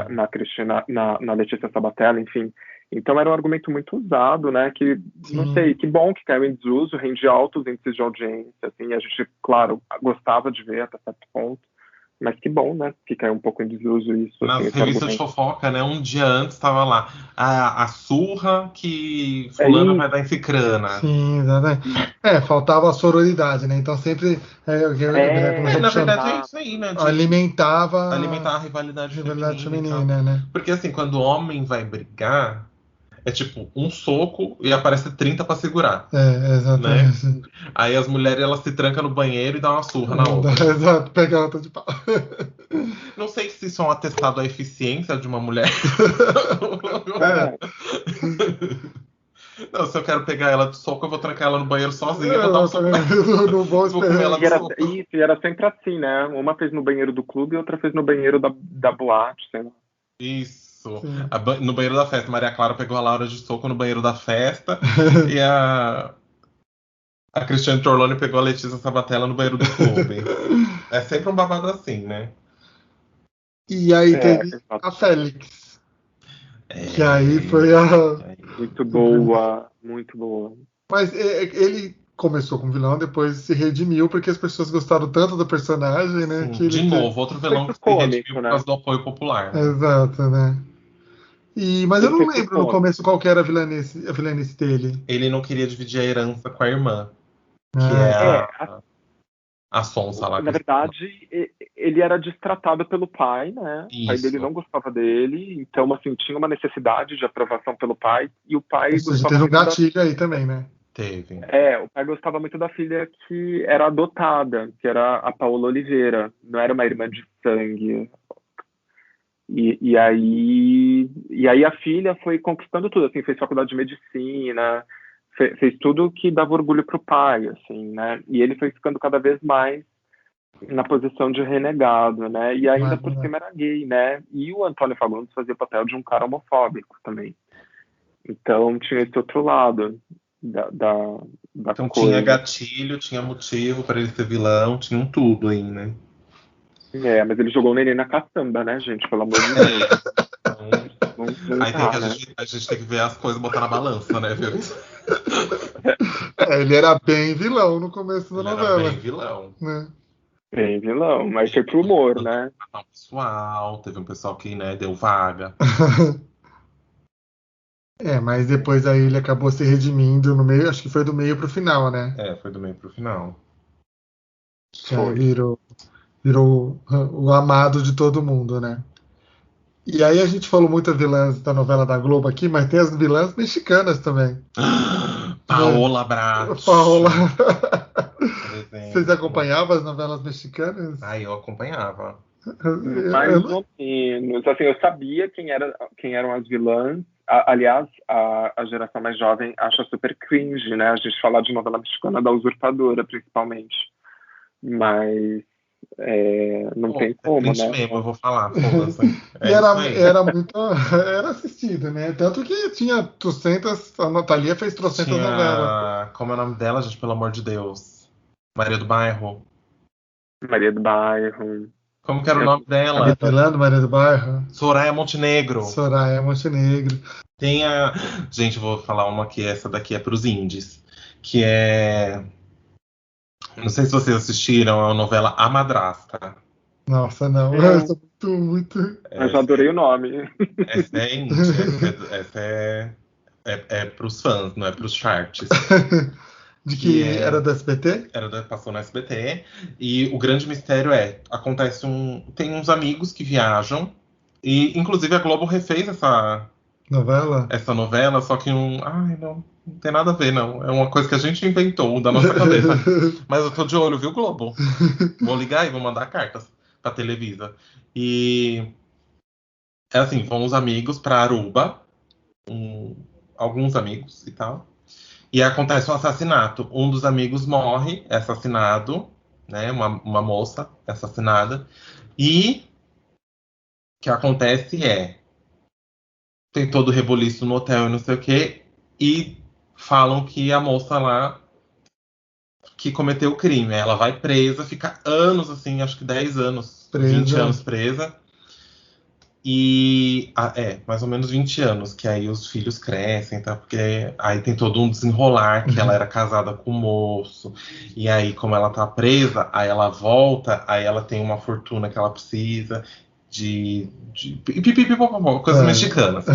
na Letícia Sabatella, enfim. Então era um argumento muito usado, né? Que não sei, Sim. que bom que caiu em desuso, rende altos índices de audiência, assim. A gente, claro, gostava de ver até certo ponto, mas que bom, né? Que caiu um pouco em desuso isso, assim, Nas esse revistas de argumento. fofoca, né? Um dia antes estava lá a surra que É fulana vai isso. dar em cicrana. Sim, exatamente. É, faltava a sororidade, né? Então sempre eu me lembro como É, sempre na verdade é Exato. isso aí, né? De alimentava alimentar a a rivalidade rivalidade feminina e tal. feminina, né? Porque assim, quando o homem vai brigar, é tipo um soco e aparece 30 pra segurar, É, né? exatamente. Aí as mulheres elas se trancam no banheiro e dão uma surra na outra. Exato, pega a outra de pau. Não sei se isso é um atestado à eficiência de uma mulher. É, Não, se eu quero pegar ela de soco, eu vou trancar ela no banheiro sozinha e vou dar um soco nela. Exatamente. Não vou Vou comer ela esperar. de soco. e era sempre assim, né? Uma fez no banheiro do clube e outra fez no banheiro da boate, sei lá. Isso. Sim. No banheiro da festa. Maria Clara pegou a Laura de soco no banheiro da festa. E a Cristiane Torlone pegou a Letícia Sabatella no banheiro do clube. É sempre um babado assim, né? E aí É, teve a exatamente. Félix. Que aí foi a... Muito boa, muito boa. Mas ele começou como vilão, depois se redimiu, porque as pessoas gostaram tanto do personagem, né? Sim, Que ele de novo, outro vilão que se cômico, redimiu por né? causa do apoio popular, né? Exato, né? Mas eu Ele não foi lembro no cômico. começo qual que era a vilanice dele. Ele não queria dividir a herança com a irmã, que Ah, é a Sonsa lá. Na verdade, ele era destratado pelo pai, né? O pai dele Isso. não gostava dele, então, assim, tinha uma necessidade de aprovação pelo pai, e o pai ou seja, gostava teve um muito da... gatilho aí também, né? Teve. O pai gostava muito da filha que era adotada, que era a Paola Oliveira, não era uma irmã de sangue. E aí a filha foi conquistando tudo, assim, fez faculdade de medicina, fez tudo que dava orgulho pro pai, assim, né? E ele foi ficando cada vez mais na posição de renegado, né? E ainda por cima era gay, né? E o Antônio Fagundes fazia o papel de um cara homofóbico também. Então tinha esse outro lado da Então coisa. tinha gatilho, tinha motivo para ele ser vilão, tinha um tudo aí, né? Mas ele jogou o neném na caçamba, né, gente? Pelo amor de Deus. Não Aí dá, a gente tem que ver as coisas e botar na balança, né, viu? Ele era bem vilão no começo da Ele novela. era bem vilão. Né? Bem vilão, mas foi pro humor, né? Matar um pessoal, teve um pessoal que, né, deu vaga. Mas depois aí ele acabou se redimindo no meio, acho que foi do meio pro final, né? Foi do meio pro final. Já virou o amado de todo mundo, né? E aí a gente falou muito vilãs da novela da Globo aqui, mas tem as vilãs mexicanas também. Paola Brat. Paola. Por Vocês acompanhavam as novelas mexicanas? Eu acompanhava. Mais ou menos. Assim, eu sabia quem eram as vilãs. Aliás, a geração mais jovem acha super cringe, né? A gente falar de novela mexicana da Usurpadora, principalmente. Mas não tem como, né? Mesmo, eu vou falar, foda-se. E era muito. Era assistido, né? Tanto que tinha trocentas. A Natalia fez trocentas novelas. Como é o nome dela, gente, pelo amor de Deus? Maria do Bairro. Maria do Bairro. Como que era o nome dela? Milano, Maria do Bairro. Soraya Montenegro. Soraya Montenegro. Tem a. Gente, eu vou falar uma que essa daqui é pros indies. Que é. Não sei se vocês assistiram a novela A Madrasta. Nossa, não. Essa é muito. Eu já adorei o nome. Essa é indie. Essa é pros fãs, não é pros charts. De que era do SBT? Passou no SBT. E o grande mistério tem uns amigos que viajam. E, inclusive, a Globo refez essa novela, só que não tem nada a ver, não. É uma coisa que a gente inventou da nossa cabeça. Mas eu tô de olho, viu, Globo? Vou ligar e vou mandar cartas pra Televisa. E é assim, vão os amigos pra Aruba. Alguns amigos e tal. E acontece um assassinato. Um dos amigos morre, é assassinado, né? Uma moça é assassinada. E o que acontece tem todo o reboliço no hotel e não sei o quê. E falam que a moça lá que cometeu o crime. Ela vai presa, fica anos, assim, acho que 10 anos, 20 anos presa. E mais ou menos 20 anos, que aí os filhos crescem, tá? Porque aí tem todo um desenrolar, que ela era casada com o moço, e aí, como ela tá presa, aí ela volta, aí ela tem uma fortuna que ela precisa de coisas mexicanas.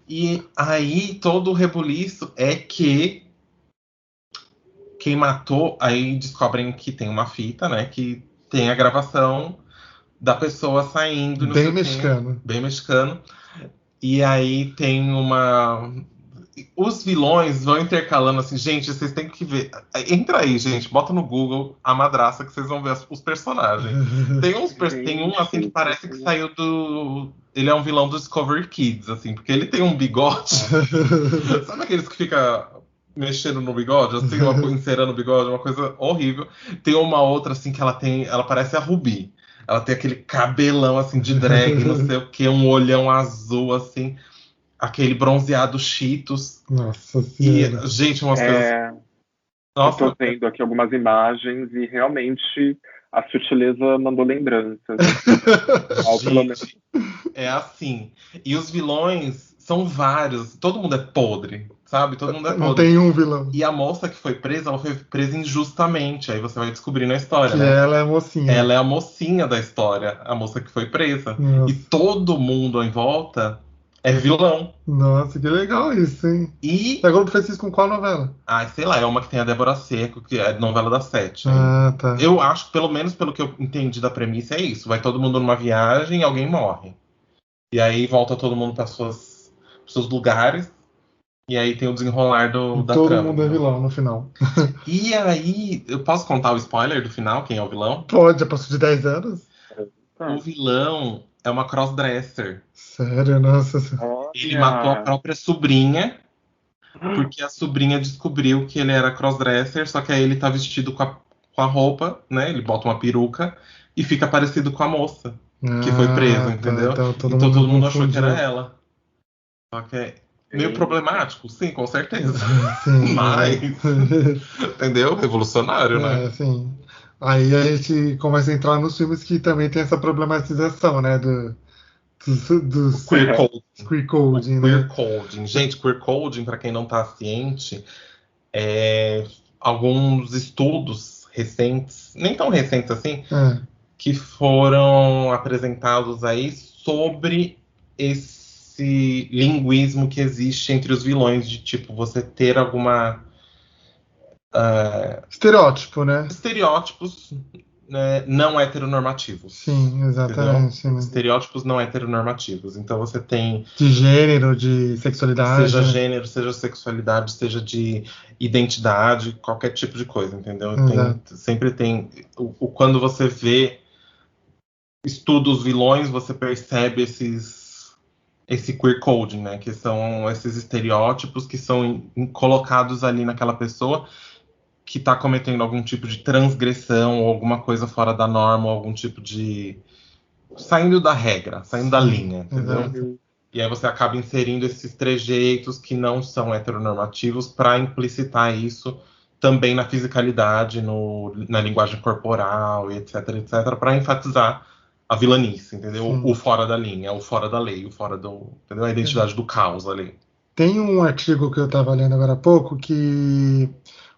E aí todo o rebuliço é que quem matou, aí descobrem que tem uma fita, né? Que tem a gravação da pessoa saindo. Bem mexicano. Bem mexicano. E aí tem os vilões vão intercalando assim, gente, vocês têm que ver. Entra aí, gente, bota no Google A Madrasta que vocês vão ver os personagens. Tem um assim que parece que saiu do. Ele é um vilão do Discovery Kids, assim, porque ele tem um bigode. Sabe aqueles que fica mexendo no bigode, assim, encerando o bigode, uma coisa horrível. Tem uma outra, assim, que ela parece a Ruby. Ela tem aquele cabelão, assim, de drag, não sei o que, um olhão azul, assim, aquele bronzeado Cheetos. Nossa Senhora. E, gente, umas coisas... Nossa. Eu tô vendo aqui algumas imagens e realmente a sutileza mandou lembranças. Gente, É assim. E os vilões são vários. Todo mundo é podre, sabe? Todo mundo é Não podre. tem um vilão. E a moça que foi presa, ela foi presa injustamente. Aí você vai descobrir na história, Que né? ela é mocinha. Ela é a mocinha da história, a moça que foi presa. E Nossa. todo mundo em volta é vilão. Nossa, que legal isso, hein? E, A Globo fez isso com qual novela? sei lá, é uma que tem a Débora Seco, que é novela das 7. Aí, Ah, tá. eu acho, pelo menos pelo que eu entendi da premissa, é isso. Vai todo mundo numa viagem e alguém morre. E aí volta todo mundo para seus lugares. E aí tem o desenrolar da Todo trama. mundo é Né? vilão no final. E aí, eu posso contar o spoiler do final? Quem é o vilão? Pode, já passou de 10 anos? O vilão é uma crossdresser. Sério, nossa. Ele matou a Olha. própria sobrinha, porque a sobrinha descobriu que ele era crossdresser, só que aí ele tá vestido com a roupa, né? Ele bota uma peruca e fica parecido com a moça que foi presa, Ah, tá. entendeu? Então todo Então mundo todo mundo achou que era confundiu. ela. Só que é meio Eita. problemático, sim, com certeza. Sim, Mas, é. entendeu? Revolucionário, né? É, sim. Aí a gente começa a entrar nos filmes que também tem essa problematização, né? O Dos queer coding. queer O coding, queer né? coding. Gente, queer coding, para quem não tá ciente, alguns estudos recentes, nem tão recentes assim, É. que foram apresentados aí sobre esse linguismo que existe entre os vilões, de tipo, você ter alguma Estereótipo, né? estereótipos, né, não heteronormativos. Sim, Entendeu? exatamente, né? Estereótipos não heteronormativos. Então você tem, De gênero, de sexualidade, seja né? gênero, seja sexualidade, seja de identidade, qualquer tipo de coisa, entendeu? Exato. Sempre tem. Quando você vê, estuda os vilões, você percebe esse queer coding, né? Que são esses estereótipos que são colocados ali naquela pessoa que está cometendo algum tipo de transgressão ou alguma coisa fora da norma, ou algum tipo de saindo da regra, saindo da Sim, linha, entendeu? exato. E aí você acaba inserindo esses trejeitos que não são heteronormativos para implicitar isso também na fisicalidade, na linguagem corporal, e etc, etc, para enfatizar a vilanice, entendeu? O Sim. fora da linha, o fora da lei, o fora do, entendeu? A identidade do caos ali. Tem um artigo que eu estava lendo agora há pouco que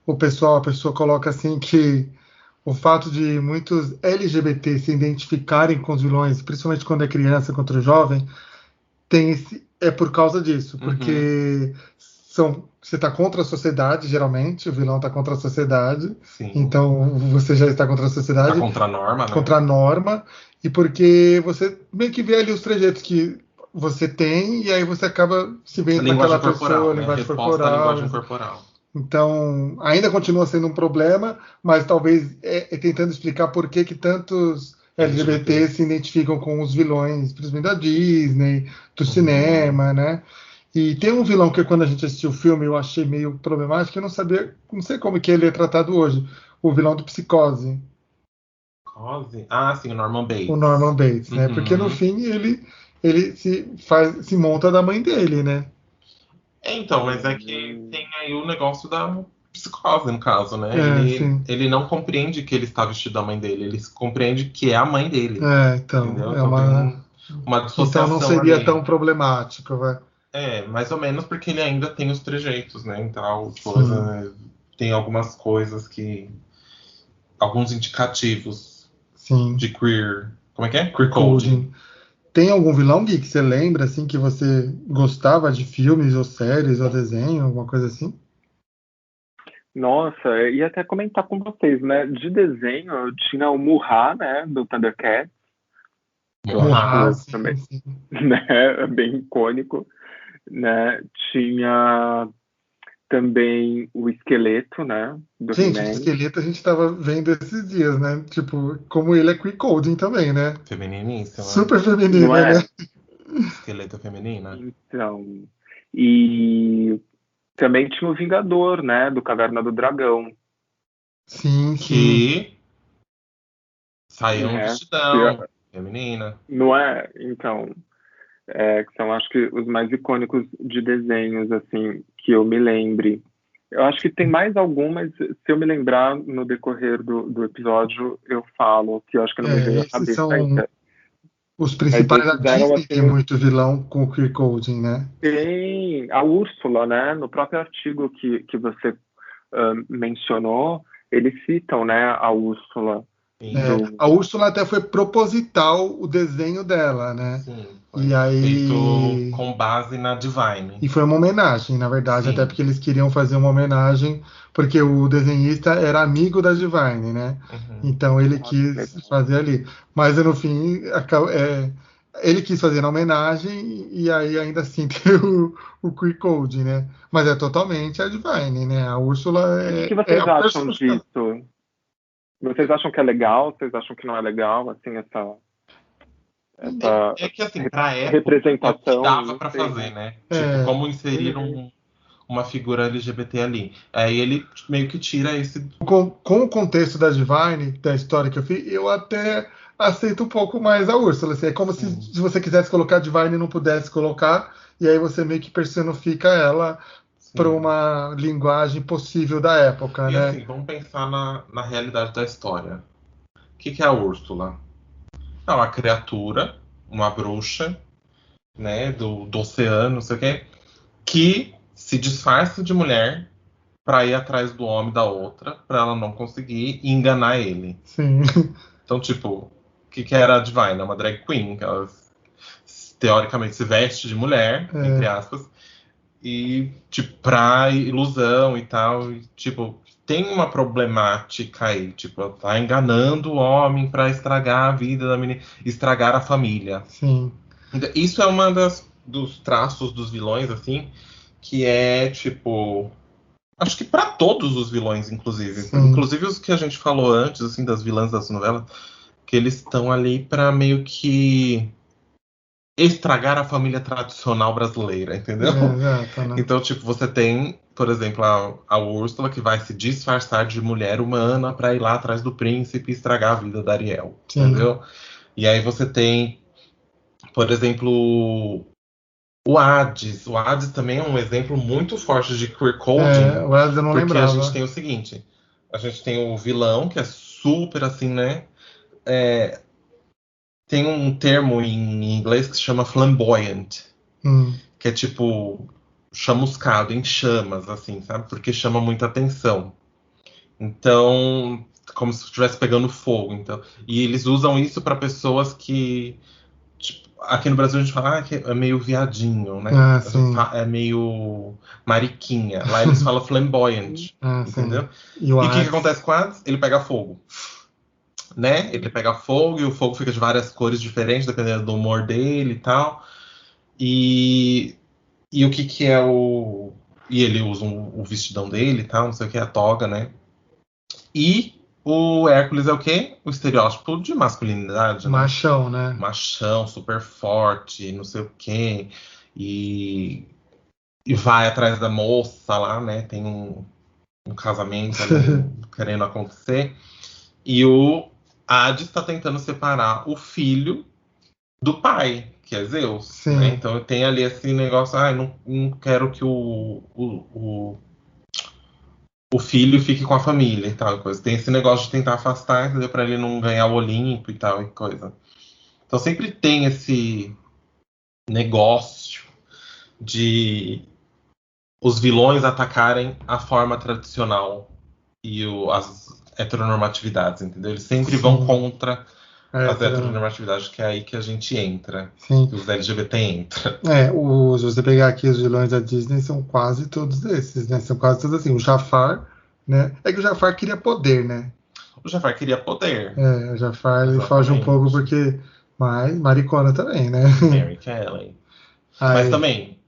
a pessoa coloca assim que o fato de muitos LGBT se identificarem com os vilões, principalmente quando é criança contra o jovem, é por causa disso, Uhum, porque você está contra a sociedade, geralmente, o vilão está contra a sociedade, sim. então você já está contra a Tá sociedade, contra a norma, né? contra a norma, e porque você meio que vê ali os trejeitos que você tem, e aí você acaba se A vendo naquela linguagem pessoa, corporal, a né? linguagem Resposta à corporal. linguagem corporal. Então, ainda continua sendo um problema, mas talvez tentando explicar por que que tantos LGBT LGBT. se identificam com os vilões, principalmente da Disney, do Uhum. cinema, né? E tem um vilão que quando a gente assistiu o filme eu achei meio problemático, eu não sabia, não sei como que ele é tratado hoje, o vilão do Psicose, Cose? Ah, sim, o Norman o Norman Bates. Bates, né? Porque no Uhum. fim ele se monta da mãe dele, né? Então, mas é que tem aí o negócio da psicose, no caso, né? É, Ele, sim. ele não compreende que ele está vestido da mãe dele, ele compreende que é a mãe dele, Então, entendeu? é Então tem uma. uma Então não dissociação seria tão ali. problemático, vai. Mais ou menos porque ele ainda tem os trejeitos, né? Então, Sim, tem algumas coisas que. Alguns indicativos sim. de queer. Como é que é? Queer Queer coding. coding. Tem algum vilão, Gui, que você lembra, assim, que você gostava de filmes ou séries ou desenho, alguma coisa assim? Nossa, eu ia até comentar com vocês, né? De desenho, eu tinha o Murra, né? Do Thundercats, que eu Morra, acho sim, também, sim. né? Bem icônico, né? Tinha também o Esqueleto, né? Do Gente, o He-Man. esqueleto a gente tava vendo esses dias, né? Tipo, como ele é queer coding também, né? Femininíssima. Super Não feminina, né? é? Esqueleto feminina. Então. E também tinha o Vingador, né? Do Caverna do Dragão, Sim, sim. Que saiu no né? vestidão. Feminina. Não é? Então, que são, acho que, os mais icônicos de desenhos, assim, que eu me lembre. Eu acho que tem mais algumas, se eu me lembrar no decorrer do episódio, eu falo, que eu acho que não me veio à Esses cabeça são ainda. Os Mas principais eles da fizeram Disney tem assim, muito vilão com o Kirk Coding, né? tem a Úrsula, né? No próprio artigo que você mencionou, eles citam, né, a Úrsula Sim, do. A Úrsula até foi proposital o desenho dela, né? sim. Foi E feito aí. com base na Divine. E foi uma homenagem, na verdade, até Sim. porque eles queriam fazer uma homenagem, porque o desenhista era amigo da Divine, né? Uhum. Então ele Ah, que quis legal. fazer ali. Mas no fim, ele quis fazer na homenagem e aí ainda assim tem o Quick Code, né? Mas é totalmente a Divine, né? A Úrsula E o que que é vocês a acham personificação. disso? Vocês acham que é legal? Vocês acham que não é legal, assim, essa É que assim, pra época, é o que representação? dava Não pra sei, fazer, né? né? Tipo, É, como inserir Uhum. uma figura LGBT ali. Aí ele meio que tira esse. com o contexto da Divine, da história que eu fiz, eu até aceito um pouco mais a Úrsula. Assim, é como Sim, se você quisesse colocar a Divine e não pudesse colocar, e aí você meio que personifica ela para sim. uma linguagem possível da época, E né? assim, vamos pensar na realidade da história. O que é a Úrsula? É uma criatura, uma bruxa, né, do oceano, não sei o quê, que se disfarça de mulher pra ir atrás do homem da outra, pra ela não conseguir e enganar ele. Sim. Então, tipo, o que era a Divine? É uma drag queen, que ela teoricamente se veste de mulher, entre É, aspas, e tipo, pra ilusão e tal, e, tipo, tem uma problemática aí, tipo, ela tá enganando o homem pra estragar a vida da menina, estragar a família. sim. Então, isso é uma dos traços dos vilões, assim, que é, tipo, acho que pra todos os vilões, inclusive. Sim. Inclusive os que a gente falou antes, assim, das vilãs das novelas, que eles estão ali pra meio que estragar a família tradicional brasileira, entendeu? É, exato, né? Então, tipo, você tem, por exemplo, a Úrsula que vai se disfarçar de mulher humana pra ir lá atrás do príncipe e estragar a vida da Ariel, Sim. entendeu? E aí você tem, por exemplo, o Hades. O Hades também é um exemplo muito forte de queer É, coding, o Wesley eu não porque a gente lembrava. tem o seguinte: a gente tem o vilão, que é super assim, né? É, tem um termo em inglês que se chama flamboyant, Hum, que é tipo chamuscado, em chamas, assim, sabe? Porque chama muita atenção. Então, como se estivesse pegando fogo. Então, e eles usam isso para pessoas que, tipo, aqui no Brasil a gente fala que é meio viadinho, né? ah, A gente sim. é meio mariquinha. Lá eles falam flamboyant, Ah, sim. entendeu? E o E o que Hades. acontece com o Hades? Ele pega fogo, né? Ele pega fogo e o fogo fica de várias cores diferentes, dependendo do humor dele e tal. E, e o que é o. E ele usa o vestidão dele e tal, não sei o que, a toga, né? E o Hércules é o quê? O estereótipo de masculinidade, né? Machão, né? Machão, super forte, não sei o quê. E, e vai atrás da moça lá, né? Tem um casamento ali querendo acontecer. E o Hades está tentando separar o filho do pai, que é Zeus, né? Sim. Então tem ali esse negócio, não quero que o filho fique com a família e tal, e coisa. Tem esse negócio de tentar afastar, entendeu? Pra ele não ganhar o Olimpo e tal, e coisa. Então sempre tem esse negócio de os vilões atacarem a forma tradicional e as heteronormatividades, entendeu? Eles sempre vão Sim. contra É, as tá vendo? heteronormatividades, que é aí que a gente entra, Sim. que os LGBT entram. Se você pegar aqui os vilões da Disney, são quase todos esses, né? São quase todos assim. O Jafar, né? É que o Jafar queria poder, né? O Jafar queria poder, O Jafar ele foge um pouco exatamente. porque. Mas maricona também, né? Mary Kelly. Mas Aí. também,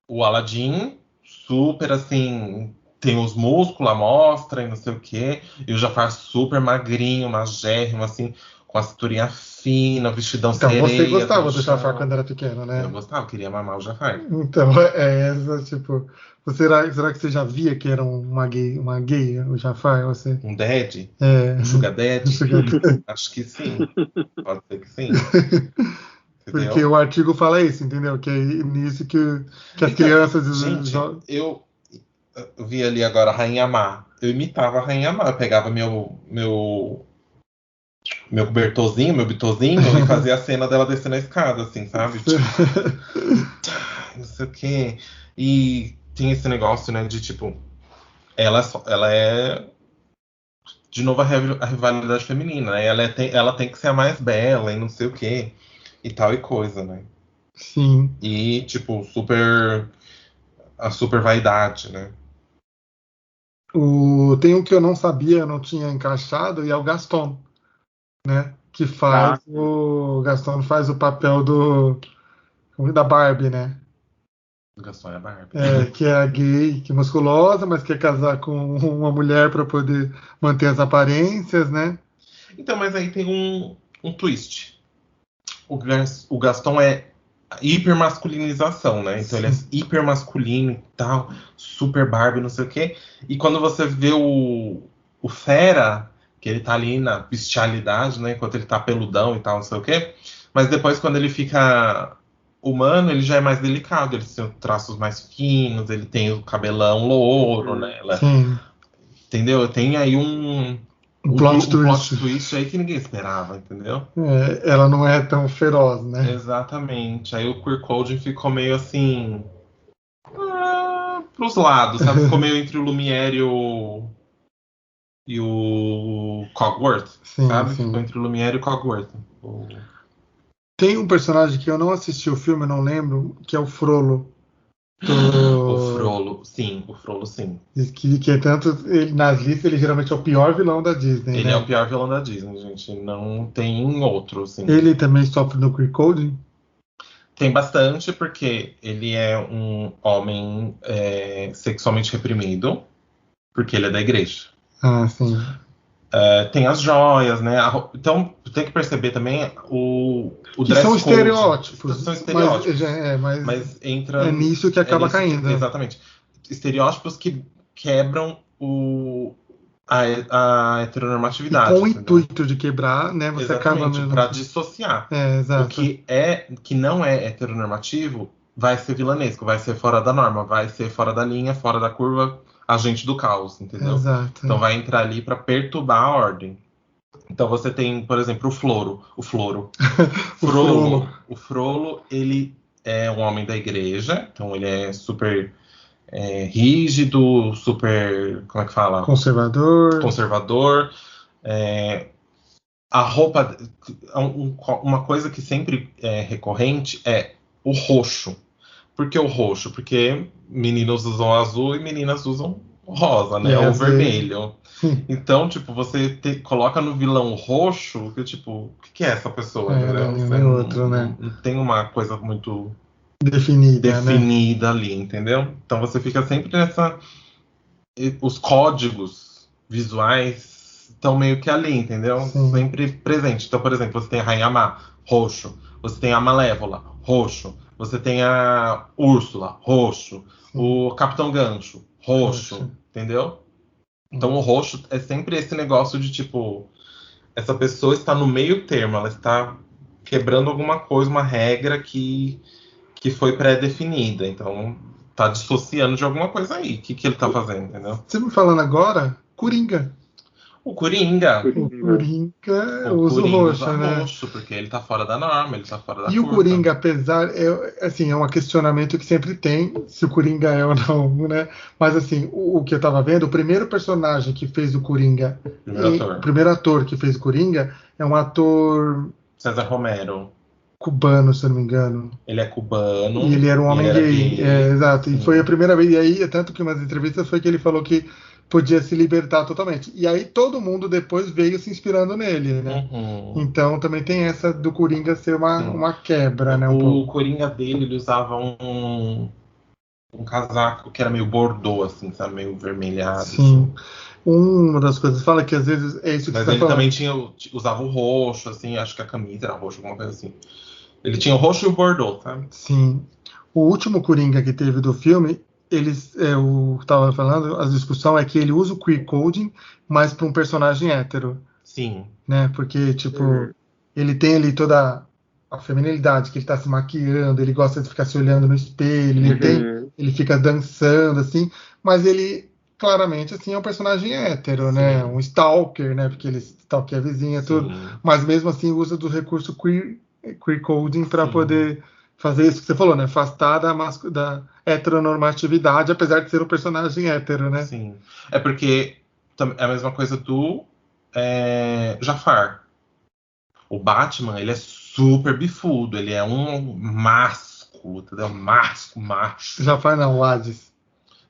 o Aladdin, super assim, tem os músculos à mostra e não sei o quê. E o Jafar super magrinho, magérrimo, assim, com a cinturinha fina, vestidão Então, você sereia até o gostava do Jafar quando chão. era pequeno, Eu né? gostava, queria mamar o Jafar. Então, é essa, tipo. Será que você já via que era uma gay, o Jafar? Você. Um dad? É. Um sugar dad? Sugar Daddy. Acho que sim. Pode ser que sim. Porque Entendeu? o artigo fala isso, entendeu? Que é nisso que as Então, crianças. gente, eu vi ali agora a Rainha Má. Eu imitava a Rainha Má. Eu pegava meu meu cobertorzinho, meu bitozinho, e fazia a cena dela descendo a escada, assim, sabe? Tipo, não sei o quê. E tem esse negócio, né, de tipo, ela é de novo a rivalidade feminina, né? Ela tem que ser a mais bela e não sei o quê. E tal e coisa, né? Sim. E, tipo, a super vaidade, né? Tem um que eu não sabia, eu não tinha encaixado, e é o Gaston, né? Que faz Ah, o Gaston faz o papel da Barbie, né? Gaston é a Barbie. Que é a gay, que é musculosa, mas quer casar com uma mulher para poder manter as aparências, né? Então, mas aí tem um twist. O Gaston é hipermasculinização, né? Então ele é Sim. hiper masculino e tal, super Barbie, não sei o quê. E quando você vê o Fera, que ele tá ali na bestialidade, né? Enquanto ele tá peludão e tal, não sei o quê. Mas depois, quando ele fica humano, ele já é mais delicado. Ele tem traços mais finos, ele tem o cabelão louro, né? Sim. Entendeu? Tem aí Um plot um twist. plot twist aí que ninguém esperava, entendeu? Ela não é tão feroz, né? Exatamente. Aí o Queer Coding ficou meio assim. Pros lados, sabe? Ficou meio entre o Lumière e o Cogworth, Sim, sabe? Ficou sim. entre o Lumière e o Cogworth. Tem um personagem que eu não assisti o filme, não lembro, que é o Frollo. O Do, Frollo, sim, o Frollo, sim. que é tanto. Nas listas, ele geralmente é o pior vilão da Disney, Ele é o né? pior vilão da Disney, gente. Não tem outro, assim. Ele também sofre do queer coding. Tem bastante, porque ele é um homem sexualmente reprimido, porque ele é da igreja. Ah, sim. Tem as joias, né? Então tem que perceber também o Que são dress code. estereótipos, São estereótipos. mas Mas entra. é nisso que É acaba nisso que. caindo. Exatamente. Estereótipos que quebram a E com heteronormatividade, o entendeu? intuito de quebrar, né, você acaba Exatamente. mesmo. Para dissociar. O Exato. que não é heteronormativo vai ser vilanesco, vai ser fora da norma, vai ser fora da linha, fora da curva, agente do caos, entendeu? Exato. Então vai entrar ali para perturbar a ordem. Então você tem, por exemplo, O Frollo, O Frollo, ele é um homem da igreja, então ele é super rígido, super, como é que fala? conservador. Conservador. A roupa, uma coisa que sempre é recorrente é o roxo. Por que o roxo? Porque meninos usam azul e meninas usam rosa, E né? aí, Ou às vezes. vermelho. Então, tipo, você coloca no vilão roxo, que tipo, o que é essa pessoa, Não é entendeu? nenhum Você nem outro, né? não tem uma coisa muito Definida, né? definida ali, entendeu? Então você fica sempre nessa. Os códigos visuais estão meio que ali, entendeu? Sim, Sempre presente. Então, por exemplo, você tem a Rainha Má, roxo. Você tem a Malévola, roxo. Você tem a Úrsula, roxo. sim. O Capitão Gancho, Poxa. roxo. Entendeu? Então, o roxo é sempre esse negócio de tipo, essa pessoa está no meio termo, ela está quebrando alguma coisa, uma regra que foi pré-definida. Então, tá dissociando de alguma coisa aí. O que ele tá fazendo, entendeu? Você me falando agora, Coringa. O Coringa. O Coringa. Coringa O usa o Coringa usa roxo, né? roxo, porque ele tá fora da norma, ele tá fora da E o curva. Coringa, apesar, assim, é um questionamento que sempre tem, se o Coringa é ou não, né? Mas assim, o que eu tava vendo, o primeiro personagem que fez o Coringa, Primeiro o ator. primeiro ator que fez o Coringa é um ator César Romero. cubano, se eu não me engano. Ele é E cubano ele era um e ele homem era gay, gay. exato. E foi a Sim. primeira vez, e aí, tanto que umas entrevistas foi que ele falou que podia se libertar totalmente. E aí todo mundo depois veio se inspirando nele, né? Uhum. Então também tem essa do Coringa ser Sim. uma quebra, né? Um O pouco. Coringa dele, ele usava um casaco que era meio bordô, assim, sabe? Meio vermelhado, assim. Sim. Uma das coisas fala que às vezes é isso que você Mas está ele também falando. usava o roxo, assim, acho que a camisa era roxa, alguma coisa assim. Ele tinha o roxo e o bordô, sabe? Sim. O último Coringa que teve do filme, eles, eu estava falando, a discussão é que ele usa o queer coding, mas para um personagem hétero, Sim. né? Porque, tipo, Uhum. ele tem ali toda a feminilidade, que ele está se maquiando, ele gosta de ficar se olhando no espelho, Uhum. ele fica dançando, assim, mas ele claramente, assim, é um personagem hétero, né? Sim. Um stalker, né? Porque ele stalkeia a vizinha, tudo. Sim. Mas mesmo assim usa do recurso queer coding para poder fazer isso que você falou, né? Afastar da heteronormatividade, apesar de ser um personagem hétero, né? Sim. É porque é a mesma coisa do Jafar. O Batman, ele é super bifudo, ele é um másculo, entendeu? Macho. Jafar não, o Hades.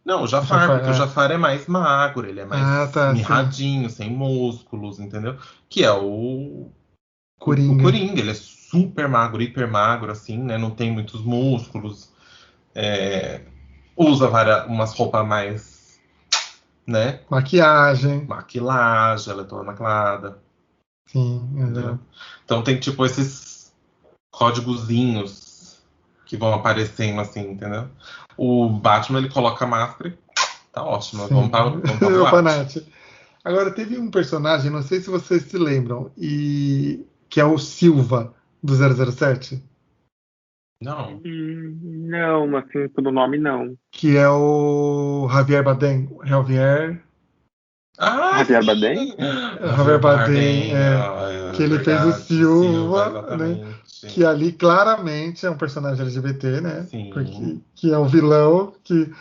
Não, o Jafar, porque o Jafar é mais magro, ele é mais tá, mirradinho, sem músculos, entendeu? Que é o Coringa. Coringa, ele é super magro, hiper magro, assim, né? Não tem muitos músculos. Usa umas roupas mais, né? Maquiagem. Maquilagem, ela é toda maquilada. Sim, Entendeu? Então tem tipo esses códigozinhos que vão aparecendo assim, entendeu? O Batman, ele coloca a máscara e tá ótimo. Vamos pra Opa, boate. Nath. Agora, teve um personagem, não sei se vocês se lembram, que é o Silva, do 007. Não. Não, assim, pelo nome, não. Que é o Javier Bardem. Javier Bardem? Javier Bardem, que ele fez o Silva, né? exatamente. Que ali claramente é um personagem LGBT, né? Sim. Porque, que é um vilão, que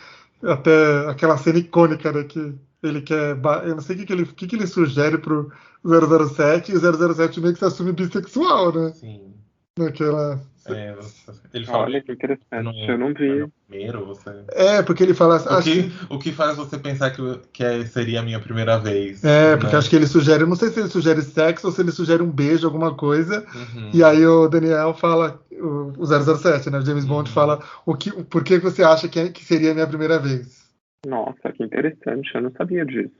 até aquela cena icônica, né? Que ele quer. Eu não sei o que ele sugere pro 007, e o 007 meio que se assume bissexual, né? Sim. Naquela. Ele fala, olha que interessante, eu não vi. Primeiro, você... porque ele fala. O que faz você pensar que seria a minha primeira vez? Porque acho que ele sugere, eu não sei se ele sugere sexo ou se ele sugere um beijo, alguma coisa. Uhum. E aí o Daniel fala, o 007, né? O James Bond fala, por que você acha que seria a minha primeira vez? Nossa, que interessante, eu não sabia disso.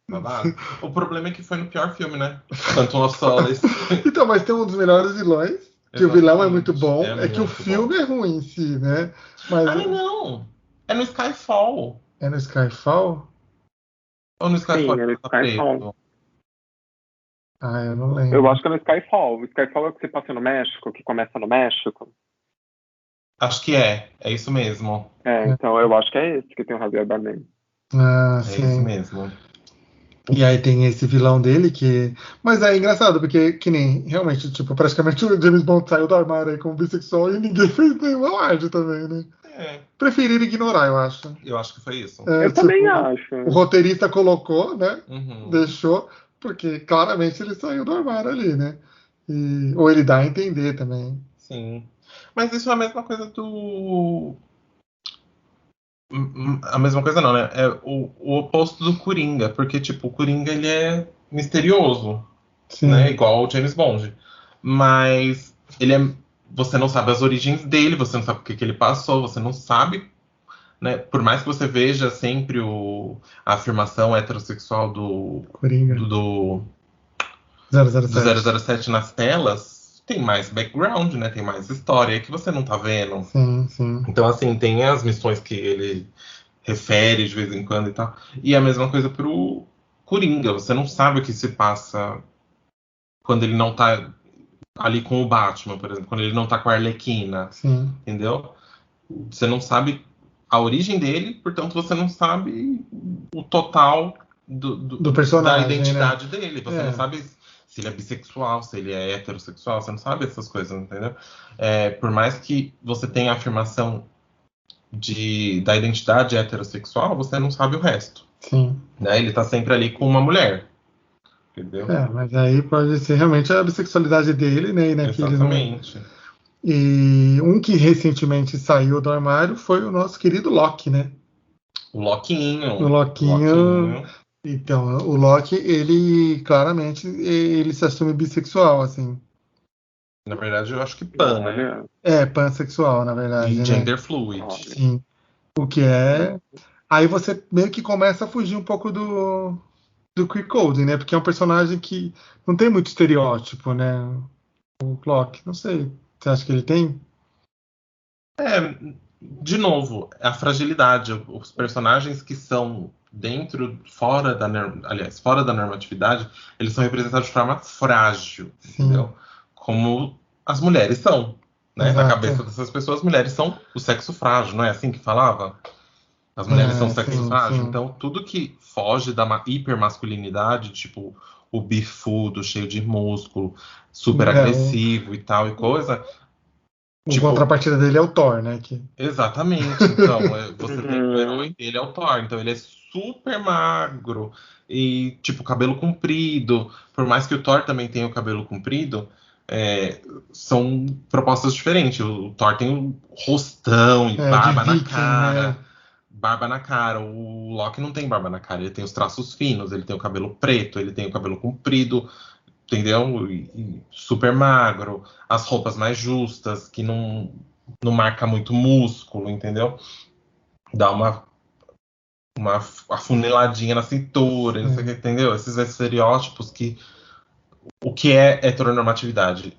Babado. O problema é que foi no pior filme, né? Quantum of Solace. Então, mas tem um dos melhores vilões, que o vilão é muito bom, que o filme é ruim em si, né? Mas, não! É no Skyfall. É no Skyfall? Ou no Skyfall? Sim, é no Skyfall. Eu não lembro. Eu acho que é no Skyfall. O Skyfall é o que você passa no México, que começa no México. Acho que é isso mesmo. Então eu acho que é esse que tem o Javier Bardem. Sim. É isso mesmo. E aí tem esse vilão dele que... Mas é engraçado, porque que nem... Realmente, tipo, praticamente o James Bond saiu do armário aí como bissexual e ninguém fez nenhuma alarde também, né? Preferiram ignorar, eu acho. Eu acho que foi isso. Eu também acho. O roteirista colocou, né? Uhum. Deixou, porque claramente ele saiu do armário ali, né? Ou ele dá a entender também. Sim. Mas isso é a mesma coisa do... A mesma coisa não, né? É o oposto do Coringa, porque, tipo, o Coringa, ele é misterioso, né? Igual o James Bond. Mas você não sabe as origens dele, você não sabe o que ele passou, você não sabe, né? Por mais que você veja sempre a afirmação heterossexual do Coringa. do 007 nas telas, tem mais background, né? Tem mais história que você não tá vendo. Sim. Então, assim, tem as missões que ele refere de vez em quando e tal. E a mesma coisa pro Coringa. Você não sabe o que se passa quando ele não tá ali com o Batman, por exemplo. Quando ele não tá com a Arlequina. Sim. Entendeu? Você não sabe a origem dele, portanto, você não sabe o total do personagem, da identidade, né? dele. Você não sabe se ele é bissexual, se ele é heterossexual, você não sabe essas coisas, entendeu? Por mais que você tenha a afirmação da identidade heterossexual, você não sabe o resto. Sim. Né? Ele tá sempre ali com uma mulher. Entendeu? Mas aí pode ser realmente a bissexualidade dele, né? Exatamente. E um que recentemente saiu do armário foi o nosso querido Loki, né? O Loquinho. O Loquinho. Então, o Loki, ele claramente ele se assume bissexual, assim. Na verdade, eu acho que pan, né? Pansexual, na verdade. E gender fluid. Sim. O que é... Aí você meio que começa a fugir um pouco do queer coding, né? Porque é um personagem que não tem muito estereótipo, né? O Loki, não sei. Você acha que ele tem? De novo, a fragilidade. Os personagens que são fora da normatividade, eles são representados de forma frágil, entendeu? Como as mulheres são, né? Na cabeça dessas pessoas, as mulheres são o sexo frágil, não é assim que falava? As mulheres são sexo frágil. Então, tudo que foge da hipermasculinidade, tipo o bifudo, cheio de músculo, super É, agressivo e tal e coisa. a Tipo, contrapartida dele é o Thor, né? Que... exatamente. Então, você tem o Uhum. herói dele é o Thor. Então, ele é super magro e, tipo, cabelo comprido. Por mais que o Thor também tenha o cabelo comprido, são propostas diferentes. O Thor tem um rostão e de barba na Viking, né? cara. Barba na cara. O Loki não tem barba na cara. Ele tem os traços finos, ele tem o cabelo preto, ele tem o cabelo comprido, entendeu? E super magro. As roupas mais justas, que não marca muito músculo, entendeu? Dá uma afuniladinha na cintura, não sei o que, entendeu? Esses estereótipos que o que é heteronormatividade?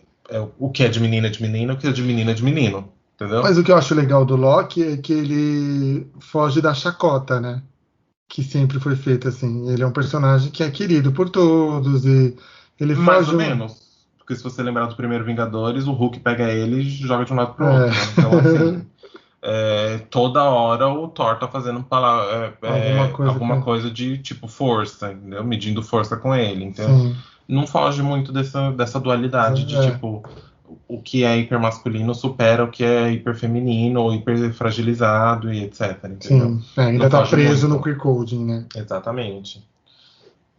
O que é de menina, o que é de menina é de menino, entendeu? Mas o que eu acho legal do Loki é que ele foge da chacota, né? Que sempre foi feita assim. Ele é um personagem que é querido por todos e ele Mais foge ou menos. Porque se você lembrar do primeiro Vingadores, o Hulk pega ele e joga de um lado pro é, outro. Então, assim, toda hora o Thor tá fazendo alguma coisa alguma que coisa de tipo força, entendeu? Medindo força com ele. Então, sim, não foge muito dessa dualidade de é, tipo o que é hipermasculino supera o que é hiperfeminino ou hiperfragilizado e etc, entendeu? sim. Não Ainda tá foge preso no muito. queer coding, né? Exatamente.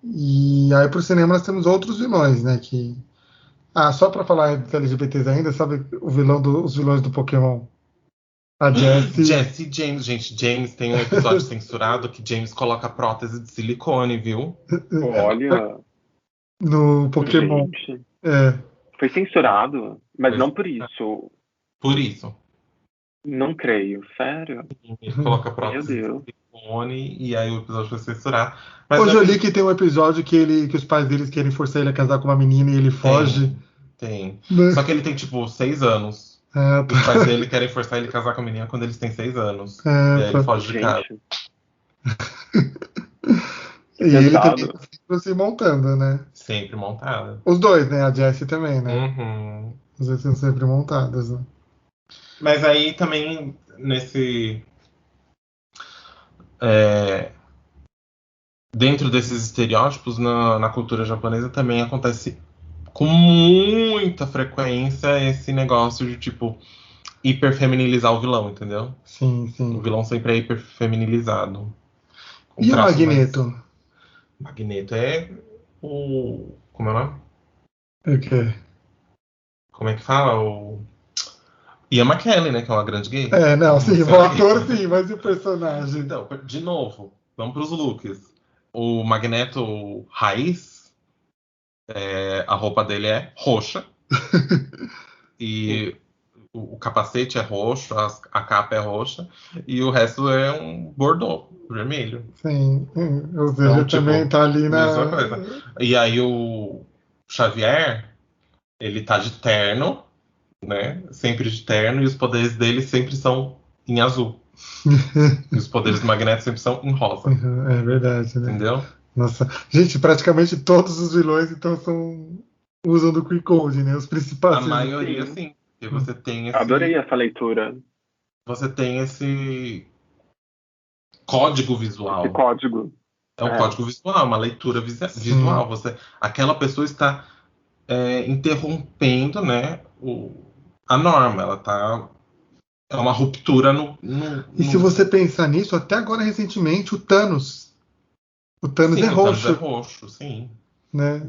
E aí pro cinema nós temos outros vilões, né? Que só pra falar dos LGBTs ainda, sabe os vilões do Pokémon? A Jessie. Jesse James, gente, James tem um episódio censurado que James coloca prótese de silicone, viu? Olha, No Pokémon. gente, É, foi censurado, mas Pois não por isso. por isso. Não creio, sério? Ele coloca Meu prótese de Deus. silicone e aí o episódio foi censurado. Mas hoje é eu li aquele. que tem um episódio que os pais deles querem forçar ele a casar com uma menina e ele foge. Tem. Né? Só que ele tem, tipo, 6 anos. E os pais dele querem forçar ele a casar com a menina quando eles têm 6 anos. E aí ele Tá. foge de casa. Gente, E que ele também pesado. tá sempre se montando, né? Sempre montada. Os dois, né? A Jessie também, né? Uhum. Os dois são sempre montados, né? Mas aí também, é, dentro desses estereótipos, na cultura japonesa também acontece com muita frequência esse negócio de, tipo, hiperfeminilizar o vilão, entendeu? Sim, O sim. vilão sempre é hiperfeminilizado. Com E o traços Magneto? mais. Magneto é o. Como é o nome? O quê? Como é que fala? O. Ian McKellen, né? Que é uma grande gay. Não, Todo mundo sim, o será gay. ator sim, mas e o personagem? Então, de novo, vamos para os looks. O Magneto raiz, a roupa dele é roxa. E o capacete é roxo, a capa é roxa. E o resto é um bordô, vermelho. Sim, ou seja, Então, também tipo, tá ali mesma na. coisa. E aí o Xavier, ele tá de terno, né? Sempre de terno, e os poderes dele sempre são em azul. E os poderes do Magneto sempre são em rosa. É verdade, né? Entendeu? Nossa, gente, praticamente todos os vilões então usam do Quick Code, né? Os A principais. maioria, Sim, sim. Porque você tem adorei essa leitura, esse código esse visual. código. É um É, código visual, uma leitura Sim. visual. Aquela pessoa está interrompendo, né, a norma. É uma ruptura E se você pensar nisso, até agora recentemente, o Thanos. O Thanos é Sim, o Thanos é roxo, roxo, sim. né?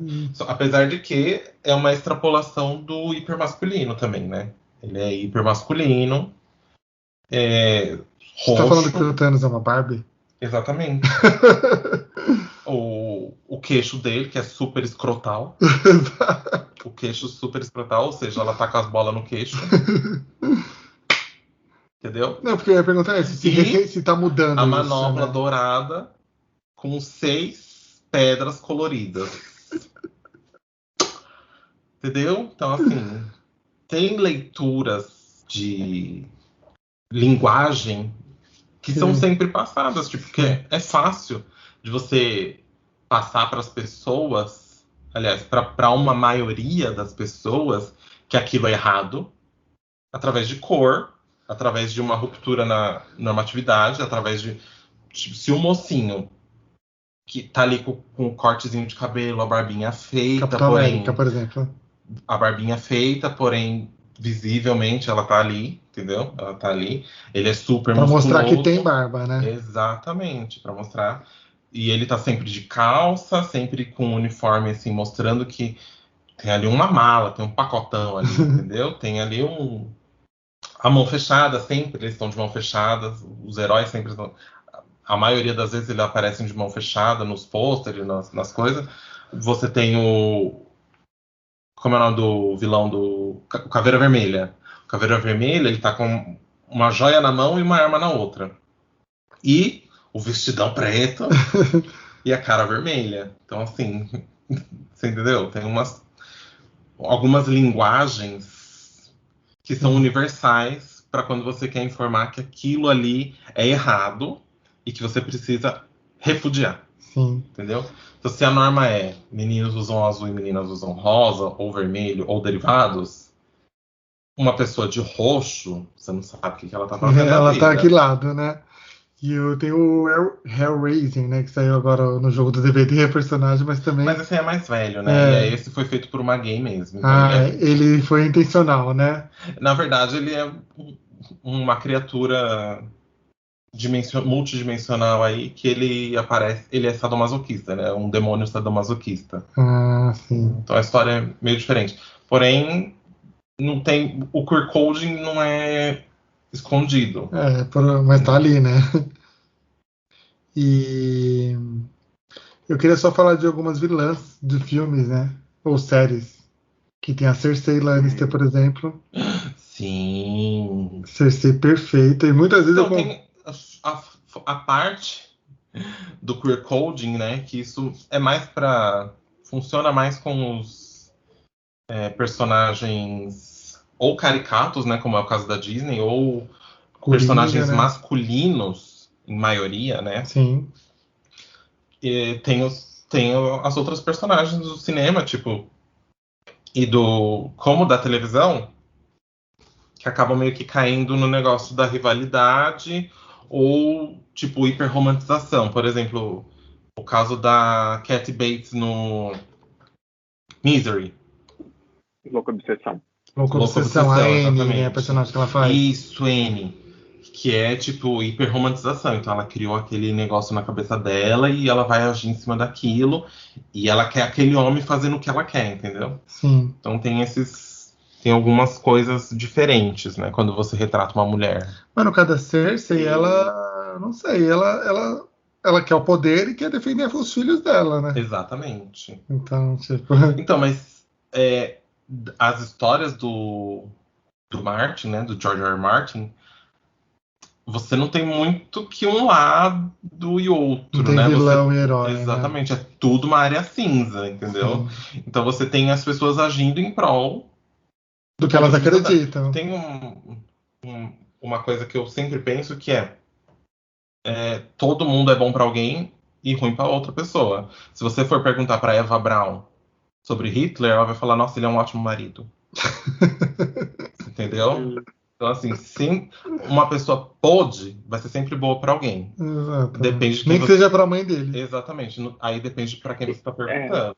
Apesar de que é uma extrapolação do hipermasculino também, né? Ele é hipermasculino, é Você tá falando que roxo, o Thanos é uma Barbie? exatamente. O queixo dele, que é super escrotal. O queixo super escrotal, ou seja, ela tá com as bolas no queixo, entendeu? Não, porque eu ia perguntar isso, E se tá a mudando isso, manopla né? dourada com 6 pedras coloridas. Entendeu? Então, assim, tem leituras de linguagem que são Que, sempre passadas, tipo, que sim, é fácil de você passar para as pessoas, aliás, para uma maioria das pessoas, que aquilo é errado, através de cor, através de uma ruptura na normatividade, através de. Tipo, se o mocinho que tá ali com um cortezinho de cabelo, a barbinha feita, Capitão porém. América, por exemplo. A barbinha feita, porém, visivelmente ela tá ali, entendeu? Ela tá ali. Ele é super Pra musculoso. mostrar que tem barba, né? Exatamente, pra mostrar. E ele tá sempre de calça, sempre com um uniforme, assim, mostrando que tem ali uma mala, tem um pacotão ali, entendeu? Tem ali a mão fechada, sempre eles estão de mão fechada. Os heróis sempre estão. A maioria das vezes eles aparecem de mão fechada nos pôsteres, nas coisas. Você tem como é o nome do vilão o Caveira Vermelha? O Caveira Vermelha, ele tá com uma joia na mão e uma arma na outra. E o vestidão preto e a cara vermelha. Então, assim, você entendeu? Tem algumas linguagens que são universais para quando você quer informar que aquilo ali é errado e que você precisa repudiar. Sim. Entendeu? Então, se a norma é meninos usam azul e meninas usam rosa, ou vermelho, ou derivados, uma pessoa de roxo, você não sabe o que ela tá fazendo na Ela vida. tá que lado, né? E eu tenho o Hellraising, né? Que saiu agora no jogo do DVD, personagem, mas também. Mas esse aí é mais velho, né? E aí esse foi feito por uma gay mesmo. Então ele foi intencional, né? Na verdade, ele é uma criatura multidimensional aí que ele aparece. Ele é sadomasoquista, né? Um demônio sadomasoquista. Ah, sim. Então a história é meio diferente. Porém, não tem. O queer coding não é escondido. Mas tá ali, né? E eu queria só falar de algumas vilãs de filmes, né? Ou séries. Que tem a Cersei Lannister, por exemplo. Sim. Cersei perfeita. E muitas vezes Então, tem a parte do queer coding, né? Que isso é mais para funciona mais com os personagens ou caricatos, né? Como é o caso da Disney, ou Coringa, personagens né? masculinos, em maioria, né? Sim. E tem as outras personagens do cinema, tipo, como da televisão, que acabam meio que caindo no negócio da rivalidade ou, tipo, hiperromantização. Por exemplo, o caso da Kathy Bates no Misery. Louca obsessão. Louca obsessão, a Anne, exatamente. né? A personagem que ela faz. Isso, Anne. Que é, tipo, hiperromantização. Então ela criou aquele negócio na cabeça dela e ela vai agir em cima daquilo. E ela quer aquele homem fazendo o que ela quer, entendeu? Sim. Então tem algumas coisas diferentes, né? Quando você retrata uma mulher. Mas no caso da Cersei, ela... Não sei, ela quer o poder e quer defender os filhos dela, né? Exatamente. Então, tipo... Então, mas as histórias do Martin, né? Do George R. R. Martin, você não tem muito que um lado e outro, Não tem né? vilão e herói, exatamente, é tudo uma área cinza, entendeu? Sim. Então você tem as pessoas agindo em prol Do que elas acreditam. Tem uma coisa que eu sempre penso que todo mundo é bom pra alguém e ruim pra outra pessoa. Se você for perguntar pra Eva Braun sobre Hitler, ela vai falar, nossa, ele é um ótimo marido. Entendeu? Então, assim, sim, uma pessoa vai ser sempre boa pra alguém. Exato. Depende de quem Nem que seja pra mãe dele. Exatamente. Aí depende pra quem você tá perguntando.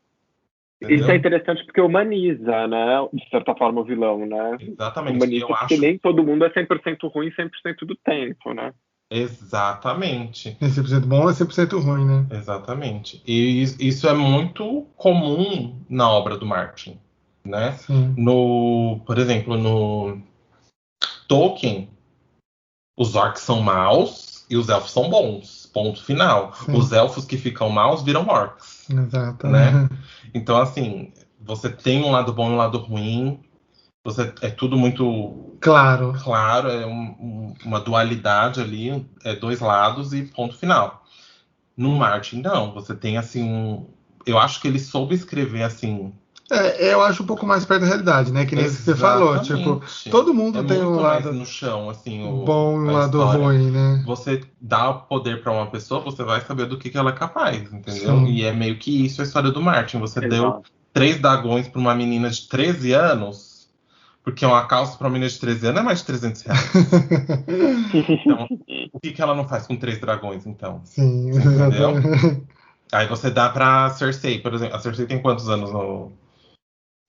Isso é interessante porque humaniza, né? De certa forma, o vilão, né? Exatamente. Humaniza porque nem todo mundo é 100% ruim 100% do tempo, né? Exatamente. Nem 100% bom é 100% ruim, né? Exatamente. E isso é muito comum na obra do Martin, né? Sim. Por exemplo, no Tolkien, os orcs são maus e os elfos são bons. Ponto final. Sim. Os elfos que ficam maus viram orcs. Exato. Né? Então, assim, você tem um lado bom e um lado ruim. É tudo muito claro, é uma dualidade ali, dois lados e ponto final. No Martin, não. Você tem, assim, eu acho que ele soube escrever, assim... eu acho um pouco mais perto da realidade, né? Que nem isso que você falou. Tipo, todo mundo tem um lado no chão, assim, bom e um lado ruim, né? Você dá poder pra uma pessoa, você vai saber do que ela é capaz, entendeu? Sim. E é meio que isso a história do Martin. Você deu 3 dragões pra uma menina de 13 anos, porque uma calça pra uma menina de 13 anos é mais de 300 reais. Então, o que ela não faz com 3 dragões, então? Sim, entendeu? Aí você dá pra Cersei, por exemplo. A Cersei tem quantos anos no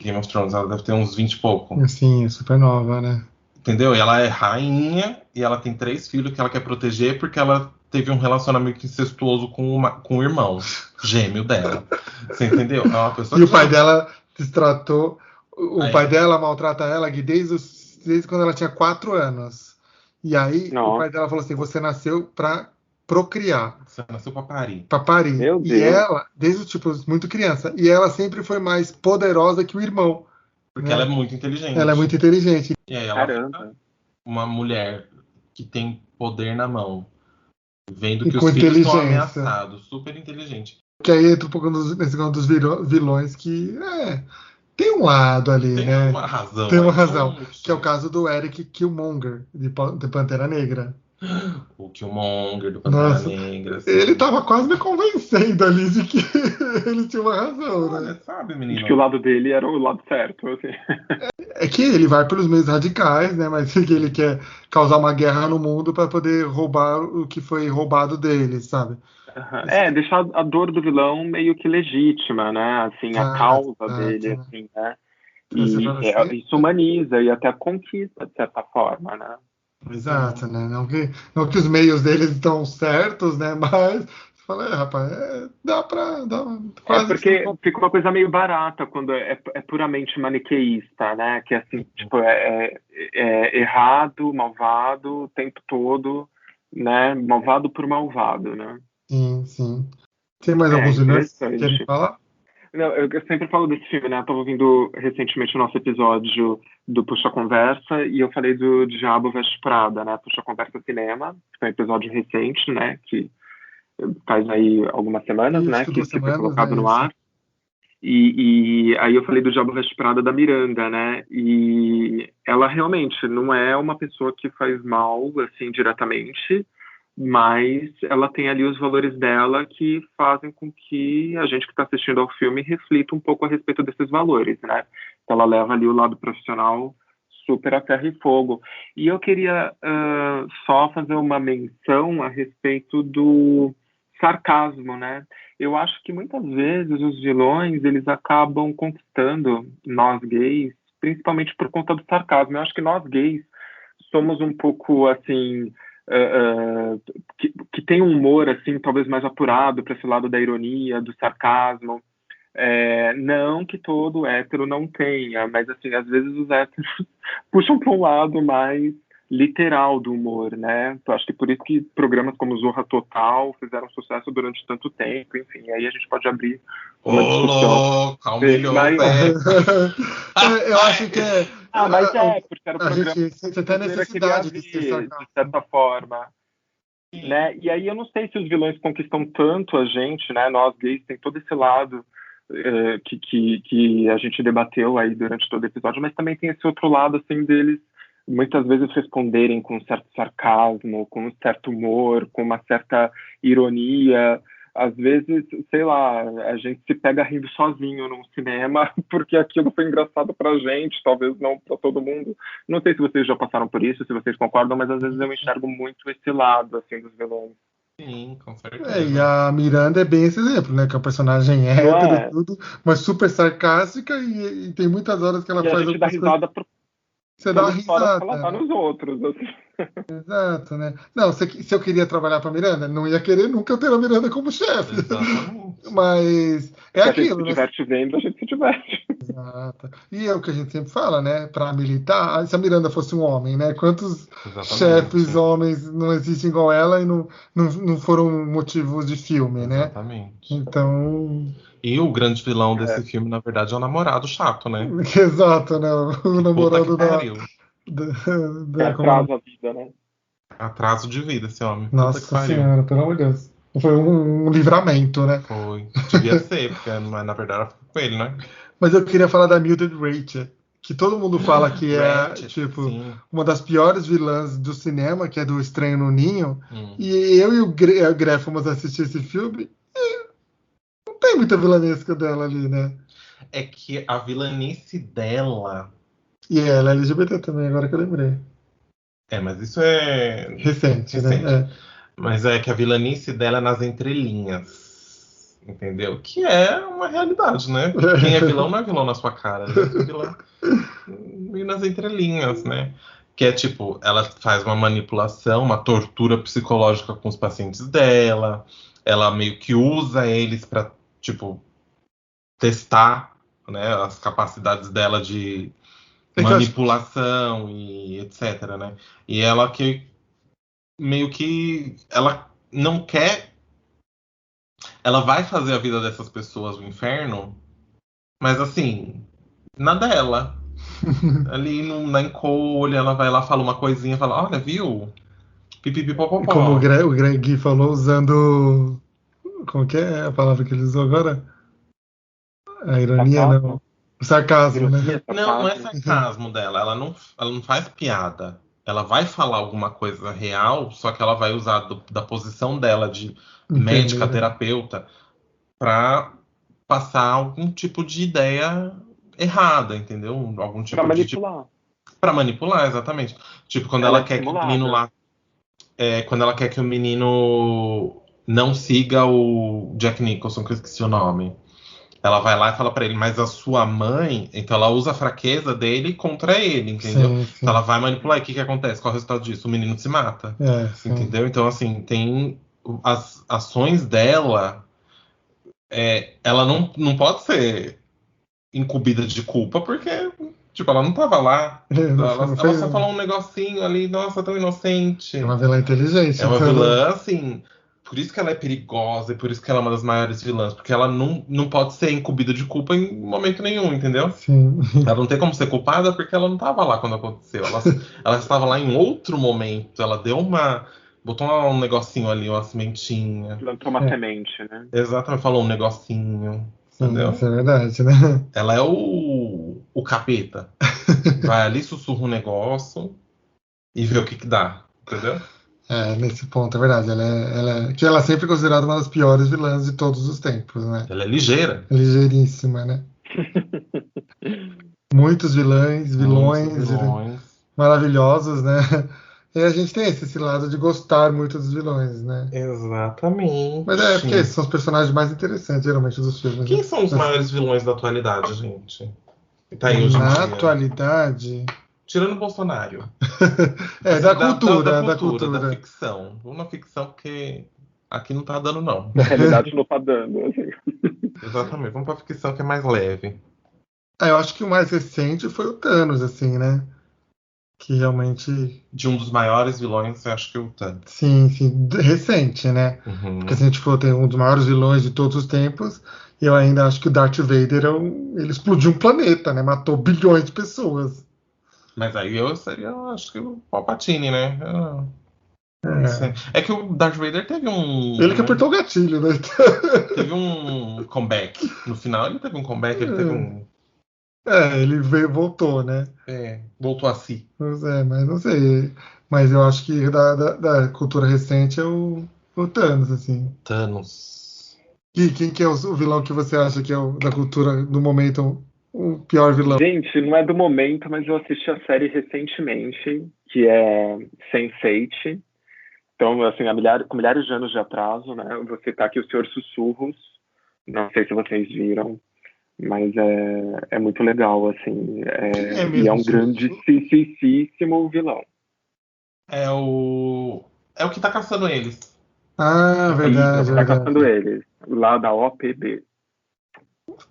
Game of Thrones? Ela deve ter uns 20 e pouco. Assim, super nova, né? Entendeu? E ela é rainha e ela tem 3 filhos que ela quer proteger porque ela teve um relacionamento incestuoso com o irmão gêmeo dela. Você entendeu? É uma pessoa E que o pai já... dela destratou. O pai Aí, dela maltrata ela Gui, desde quando ela tinha 4 anos. E aí o pai Nossa, dela falou assim: você nasceu pra procriar, você nasceu pra parir. pra parir. meu E Deus. ela, desde o tipo, muito criança, e ela sempre foi mais poderosa que o irmão, Porque ela é né? muito Ela é inteligente. muito inteligente. E aí ela fica Caramba. uma mulher que tem poder na mão, vendo E que com os filhos estão inteligência. ameaçados, super inteligente. Que aí entra um pouco nesse um dos vilões que tem um lado ali, Tem né? uma razão Tem uma aí, tem razão. um Que é o motivo. caso do Eric Killmonger, de Pantera Negra. O Killmonger do Pantera Nossa, Negra, ele assim. tava quase me convencendo ali de que ele tinha uma razão, Olha, né? sabe, De que o menino? lado dele era o lado certo, assim. É que ele vai pelos meios radicais, né? Mas que ele quer causar uma guerra no mundo para poder roubar o que foi roubado dele, sabe? Aham. Isso É, deixar a dor do vilão meio que legítima, né? Assim, a exato, causa dele, exato, né? assim, né? Você E fala assim, isso humaniza e até conquista, de certa forma, né? exato, né? Não que os meios deles estão certos, né? Mas você fala, rapaz, dá pra. É Quase que você porque fica uma coisa meio barata quando é puramente maniqueísta, né? Que assim, tipo, é errado, malvado o tempo todo, né? Malvado por malvado, né? sim, sim. Tem mais É alguns vilões que querem interessante. falar? Não, eu sempre falo desse filme, né? Eu tava ouvindo recentemente o nosso episódio do Puxa Conversa e eu falei do Diabo Veste Prada, né? Puxa Conversa Cinema, que foi um episódio recente, né? Que faz aí algumas semanas, né? Isso, duas Que foi semanas, colocado né? no Isso. ar. E aí eu falei do Diabo Veste Prada da Miranda, né? E ela realmente não é uma pessoa que faz mal, assim, diretamente, mas ela tem ali os valores dela que fazem com que a gente que está assistindo ao filme reflita um pouco a respeito desses valores, né? Então ela leva ali o lado profissional super a ferro e fogo. E eu queria só fazer uma menção a respeito do sarcasmo, né? Eu acho que muitas vezes os vilões eles acabam conquistando nós gays, principalmente por conta do sarcasmo. Eu acho que nós gays somos um pouco assim que tem um humor assim talvez mais apurado para esse lado da ironia, do sarcasmo. Não que todo hétero não tenha, mas assim às vezes os héteros puxam para um lado mais literal do humor, né? Eu acho que por isso que programas como Zorra Total fizeram sucesso durante tanto tempo, enfim, aí a gente pode abrir Ô, uma discussão louco, humilhou o mas Zé. Eu acho que mas porque era um a programa gente que a você tem a brasileira queria necessidade de ser ver, de sarcástico. certa forma, Sim. né? E aí eu não sei se os vilões conquistam tanto a gente, né? Nós gays tem todo esse lado que a gente debateu aí durante todo o episódio, mas também tem esse outro lado assim deles muitas vezes responderem com um certo sarcasmo, com um certo humor, com uma certa ironia. Às vezes, sei lá, a gente se pega rindo sozinho num cinema porque aquilo foi engraçado pra gente, talvez não pra todo mundo. Não sei se vocês já passaram por isso, se vocês concordam, mas às vezes eu enxergo muito esse lado, assim, dos vilões. Sim, com E certeza. a Miranda é bem esse exemplo, né? Que é um personagem Não hétero e é? tudo, mas super sarcástica e tem muitas horas que ela E a faz gente dá algumas coisas risada que por você dá uma todas as horas que ela risada, tá né? nos outros, assim. Exato, né? Não, se eu queria trabalhar para Miranda, não ia querer nunca ter a Miranda como chefe. Exatamente. Mas é Se a gente se aquilo, né? diverte vendo, a gente se diverte. Exato. E é o que a gente sempre fala, né? Para militar, se a Miranda fosse um homem, né? Quantos chefes Exatamente. homens não existem igual ela e não foram motivos de filme, né? Exatamente. Então, E o grande vilão É, desse filme, na verdade, é o namorado chato, né? exato, né? O Que puta que namorado pariu. da, que como é o nome? atrasa a vida, né? Atraso de vida esse homem. Puta que Nossa pariu. senhora, pelo amor de Deus. Foi um livramento, né? Foi. Devia ser, porque mas, na verdade ela ficou com ele, né? Mas eu queria falar da Mildred Rachel, que todo mundo fala que é, Ratchet, tipo, sim. uma das piores vilãs do cinema, que é do Estranho no Ninho. Hum. E eu e o Gré fomos assistir esse filme. Não tem muita vilanesca dela ali, né? É que a vilanice dela. E ela é LGBT também, agora que eu lembrei. Mas isso é Recente, né? recente. Mas é que a vilanice dela é nas entrelinhas. entendeu? Que é uma realidade, né? Quem é vilão não é vilão na sua cara, né? É vilão e nas entrelinhas, né? Que é tipo, ela faz uma manipulação, uma tortura psicológica com os pacientes dela, ela meio que usa eles pra, tipo, testar, né, as capacidades dela de É que eu acho manipulação e etc, né? E ela que meio que ela não quer, ela vai fazer a vida dessas pessoas o inferno, mas assim, na dela. Ali na encolha, ela vai lá, fala uma coisinha, fala, olha, viu? como Pipipipopopó. O Greg falou, usando. Como que é a palavra que ele usou agora? A ironia, não. Sarcasmo, O sarcasmo, né? ironia, Não, não é sarcasmo. sarcasmo dela, ela não faz piada. Ela vai falar alguma coisa real, só que ela vai usar da posição dela de médica, Enfermeira. terapeuta, pra passar algum tipo de ideia errada, entendeu? Algum Pra tipo de, manipular. para manipular, exatamente. Tipo, quando Ela ela é quer que o menino dissimulada. lá, quando ela quer que o menino não siga o Jack Nicholson, que eu esqueci o nome. Ela vai lá e fala pra ele, mas a sua mãe, então ela usa a fraqueza dele contra ele, entendeu? Sim, Então ela sim. vai manipular. E o que que acontece? Qual é o resultado disso? O menino se mata, É, sim. entendeu? Então, assim, tem as ações dela, ela não pode ser incumbida de culpa, porque, tipo, ela não tava lá. Ela, Não ela fez. só falou um negocinho ali, nossa, tão É inocente. uma vilã inteligente, É uma então. vilã, assim. Por isso que ela é perigosa e por isso que ela é uma das maiores vilãs. Porque ela não pode ser incumbida de culpa em momento nenhum, entendeu? Sim. Ela não tem como ser culpada porque ela não estava lá quando aconteceu. Ela estava lá em outro momento. Ela deu uma. Botou um negocinho ali, uma sementinha. Plantou uma É, semente, né? Exatamente, falou um negocinho. sim, isso Entendeu? é verdade, né? Ela é o capeta. Vai ali, sussurra um negócio e vê o que que dá. Entendeu? É, nesse ponto é verdade. Que ela é sempre considerada uma das piores vilãs de todos os tempos, né? Ela é ligeira. É ligeiríssima, né? Muitos Muitos vilões vilões. maravilhosos, né? E a gente tem esse lado de gostar muito dos vilões, né? Mas é porque Exatamente. esses são os personagens mais interessantes, geralmente, dos filmes, né? Quem são os maiores vilões da atualidade, gente? Que tá aí hoje em Na dia? atualidade. Tirando o Bolsonaro. É, Assim, da da cultura, da cultura. ficção. Vamos na ficção, porque aqui não tá dando, não. Na realidade, não tá dando. Assim. Exatamente. Vamos pra ficção que é mais leve. Ah, eu acho que o mais recente foi o Thanos, assim, né? Que realmente. De um dos maiores vilões, eu acho que o Thanos. Sim, sim, recente, né? Porque se a Uhum. gente for ter um dos maiores vilões de todos os tempos, eu ainda acho que o Darth Vader ele explodiu um planeta, né? Matou bilhões de pessoas. Mas aí eu seria, eu acho que o Palpatine, né? Eu não sei. É. É que o Darth Vader teve Ele que um, apertou o gatilho, né? teve um comeback. No final ele teve um comeback, ele teve um. Ele veio, voltou, né? Voltou a si. Mas não sei. Mas eu acho que da cultura recente é o Thanos, assim. Thanos. E quem que é o vilão que você acha que é da cultura do momento o pior vilão? Gente, não é do momento, mas eu assisti a série recentemente, que é Sense8. Então, assim, com milhares de anos de atraso, né? Você tá aqui o Senhor Sussurros. Não sei se vocês viram, mas é muito legal, assim. Quem é E é mesmo um Sussurro? grandíssimo vilão. É o. É o que tá caçando eles. Ah, Isso, verdade, que tá caçando verdade. eles, lá da OPB.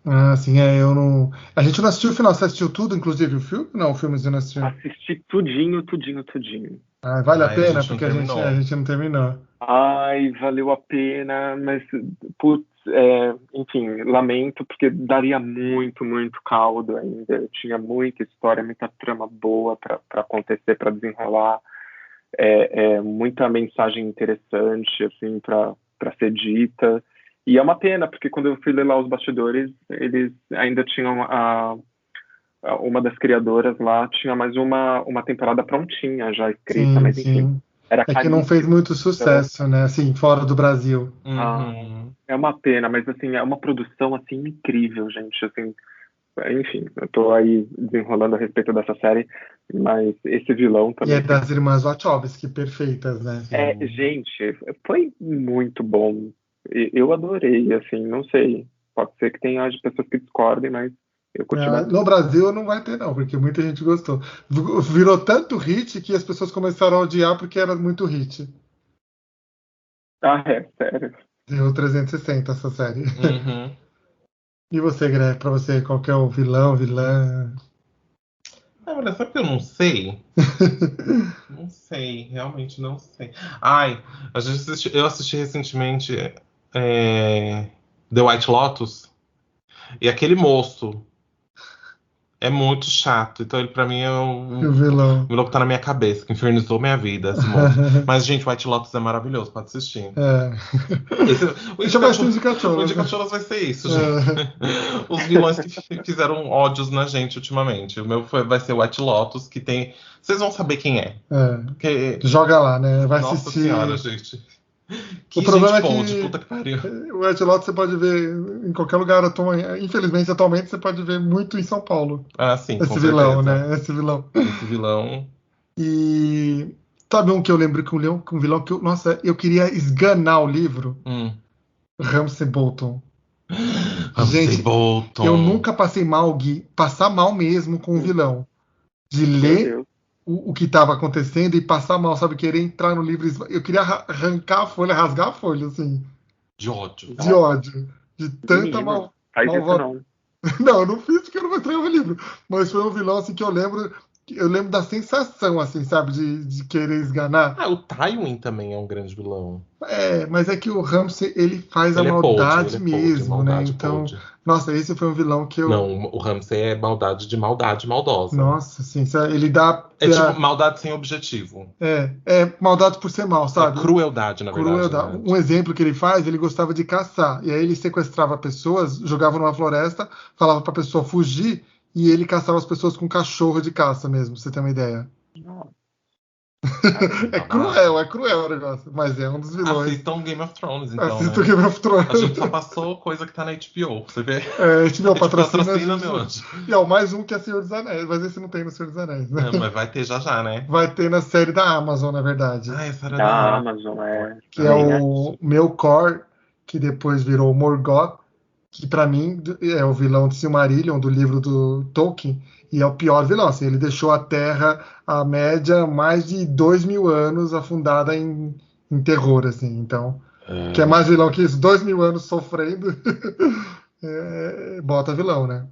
Ah, sim, eu não. A gente não assistiu o final. Você assistiu tudo, inclusive o filme? Não, o filme você não assistiu. Assisti tudinho, tudinho, tudinho. Ah, vale a Aí a pena, gente não porque a terminou. gente não terminou. Ai, valeu a pena, mas, putz, enfim, lamento, porque daria muito, muito caldo ainda. Tinha muita história, muita trama boa para acontecer, para desenrolar, muita mensagem interessante, assim, para ser dita. E é uma pena, porque quando eu fui ler lá os bastidores, eles ainda tinham uma das criadoras lá, tinha mais uma temporada prontinha já escrita, Sim, mas enfim, sim. era É que não fez caríssimo. muito Então, sucesso, né? Assim, fora do Brasil. Uhum. é uma pena, mas assim, é uma produção assim incrível, gente. Assim, enfim, eu tô aí desenrolando a respeito dessa série, mas esse vilão E é também foi. das irmãs Wachowski, perfeitas, né? Sim. Gente, foi muito bom. Eu adorei, assim, não sei. Pode ser que tenha pessoas que discordem, mas eu curti bastante. No Brasil não vai ter, não, porque muita gente gostou. Virou tanto hit que as pessoas começaram a odiar porque era muito hit. Ah, é, sério. Deu 360 essa série. Uhum. E você, Greg, pra você, qual que é o vilão, vilã? Olha, sabe que eu não sei? Não sei, realmente não sei. Ai, eu assisti recentemente The White Lotus e aquele moço é muito chato. Então ele pra mim é O um vilão. vilão que tá na minha cabeça, que infernizou minha vida, esse moço. Mas, gente, White Lotus é maravilhoso, pode assistir. É. O Deixa mais Indicacho- o indicativos, né? Indicacholas vai ser isso, gente. Os vilões que fizeram ódios na gente ultimamente. O meu vai ser White Lotus, que tem. Vocês vão saber quem é. Porque, Joga lá, né? Vai nossa assistir. senhora, gente. O Que problema gente é que podre, puta que pariu. o Red Lotus você pode ver em qualquer lugar. Infelizmente, atualmente, você pode ver muito em São Paulo. Ah, sim, com Esse vilão, certeza. né? Esse vilão. Esse vilão. E sabe um que eu lembro que um vilão que nossa, eu queria esganar o livro? Ramsay Bolton. Ramsay Gente, eu Bolton. nunca passei mal, Gui, passar mal mesmo com o vilão. De Meu ler Deus. o que estava acontecendo e passar mal, sabe? Querer entrar no livro. Eu queria arrancar a folha, rasgar a folha, assim, De ódio. de ódio. De tanta Menino, faz isso malvada. não. Não, eu não fiz porque eu não vou entregar o livro. Mas foi um vilão assim que eu lembro. Eu lembro da sensação, assim, sabe, de querer esganar. Ah, o Tywin também é um grande vilão. Mas é que o Ramsay, ele faz a Ele é maldade podre, mesmo, né? maldade Então, podre. nossa, esse foi um vilão que eu. Não, o Ramsay é maldade de maldade maldosa. Nossa, assim, ele dá. É tipo maldade sem objetivo. É maldade por ser mal, É sabe? crueldade, na verdade, Crueldade. né? Um exemplo que ele faz, ele gostava de caçar. E aí ele sequestrava pessoas, jogava numa floresta, falava pra pessoa fugir, e ele caçava as pessoas com cachorro de caça mesmo, pra você ter uma ideia. Nossa, É cruel o negócio, mas é um dos vilões. Assistam Game of Thrones, então, Assista né? Game of Thrones. A gente só passou coisa que tá na HBO, você vê? A gente A gente patrocina, patrocina, meu anjo. E mais um que é Senhor dos Anéis, mas esse não tem no Senhor dos Anéis, né? Não, mas vai ter já, né? Vai ter na série da Amazon, na verdade. Ah, essa era da da Amazon, Que é o Melkor, que depois virou Morgoth, que pra mim é o vilão de Silmarillion, do livro do Tolkien, e é o pior vilão. Assim, ele deixou a Terra, a média, mais de 2.000 anos afundada em terror, assim. Então, que é mais vilão que isso, 2.000 anos sofrendo, bota vilão, né?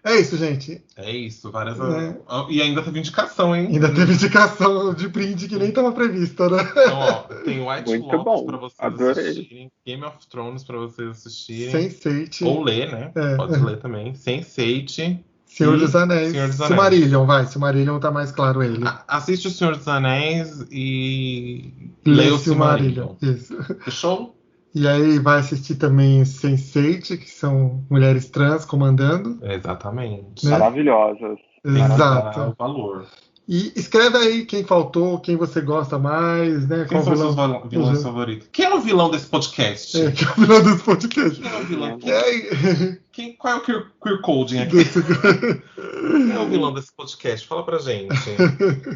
É isso, gente. É isso, várias. Né? E ainda teve indicação, hein? Ainda teve indicação de print que nem estava prevista, né? Então, ó, tem White Muito Lotus bom, pra vocês adorei. assistirem, Game of Thrones pra vocês assistirem. Sense8. Ou ler, né? Pode ler também. Sense8. Senhor dos Anéis. Senhor dos Anéis. Silmarillion, vai. Silmarillion tá mais claro ele. Assiste o Senhor dos Anéis e Lê leia o Silmarillion. Isso. Fechou? E aí vai assistir também Sense8, que são mulheres trans comandando. Exatamente. Né? Maravilhosas. Exato. O valor. E escreve aí quem faltou, quem você gosta mais, né? Quem Qual são os vilão? seus vilões favoritos? Quem é o vilão desse podcast? Que é o vilão desse podcast. Quem é o vilão? E aí... Qual é o queer coding aqui? Quem é o vilão desse podcast? Fala pra gente.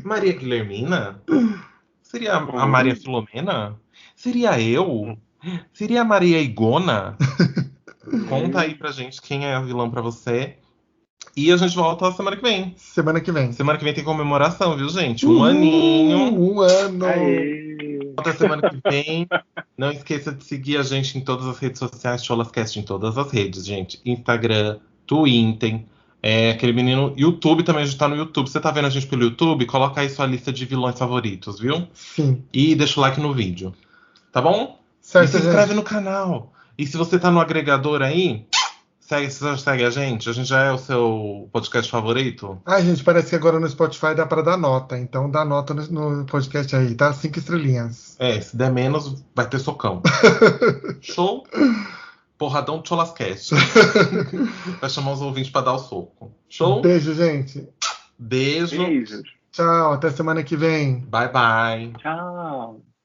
Maria Guilhermina? Seria a Maria Filomena? Seria eu? Seria a Maria Igona? Conta aí pra gente quem é o vilão pra você. E a gente volta semana que vem. Semana que vem. Semana que vem tem comemoração, viu, gente? Um aninho. Um ano. Aê. Até semana que vem. Não esqueça de seguir a gente em todas as redes sociais, Cholascast em todas as redes, gente. Instagram, Twitter, aquele menino. YouTube também, a gente tá no YouTube. Você tá vendo a gente pelo YouTube? Coloca aí sua lista de vilões favoritos, viu? Sim. E deixa o like no vídeo. Tá bom? Certo, e se inscreve gente. no canal. E se você tá no agregador aí, segue a gente. A gente já é o seu podcast favorito. Ai, gente, parece que agora no Spotify dá pra dar nota. Então dá nota no podcast aí, tá? 5 estrelinhas. Se der menos, vai ter socão. Show? Porradão de Cholascast. Vai chamar os ouvintes pra dar o soco. Show? Beijo, gente. Beijo. Beijos. Tchau, até semana que vem. Bye, bye. Tchau.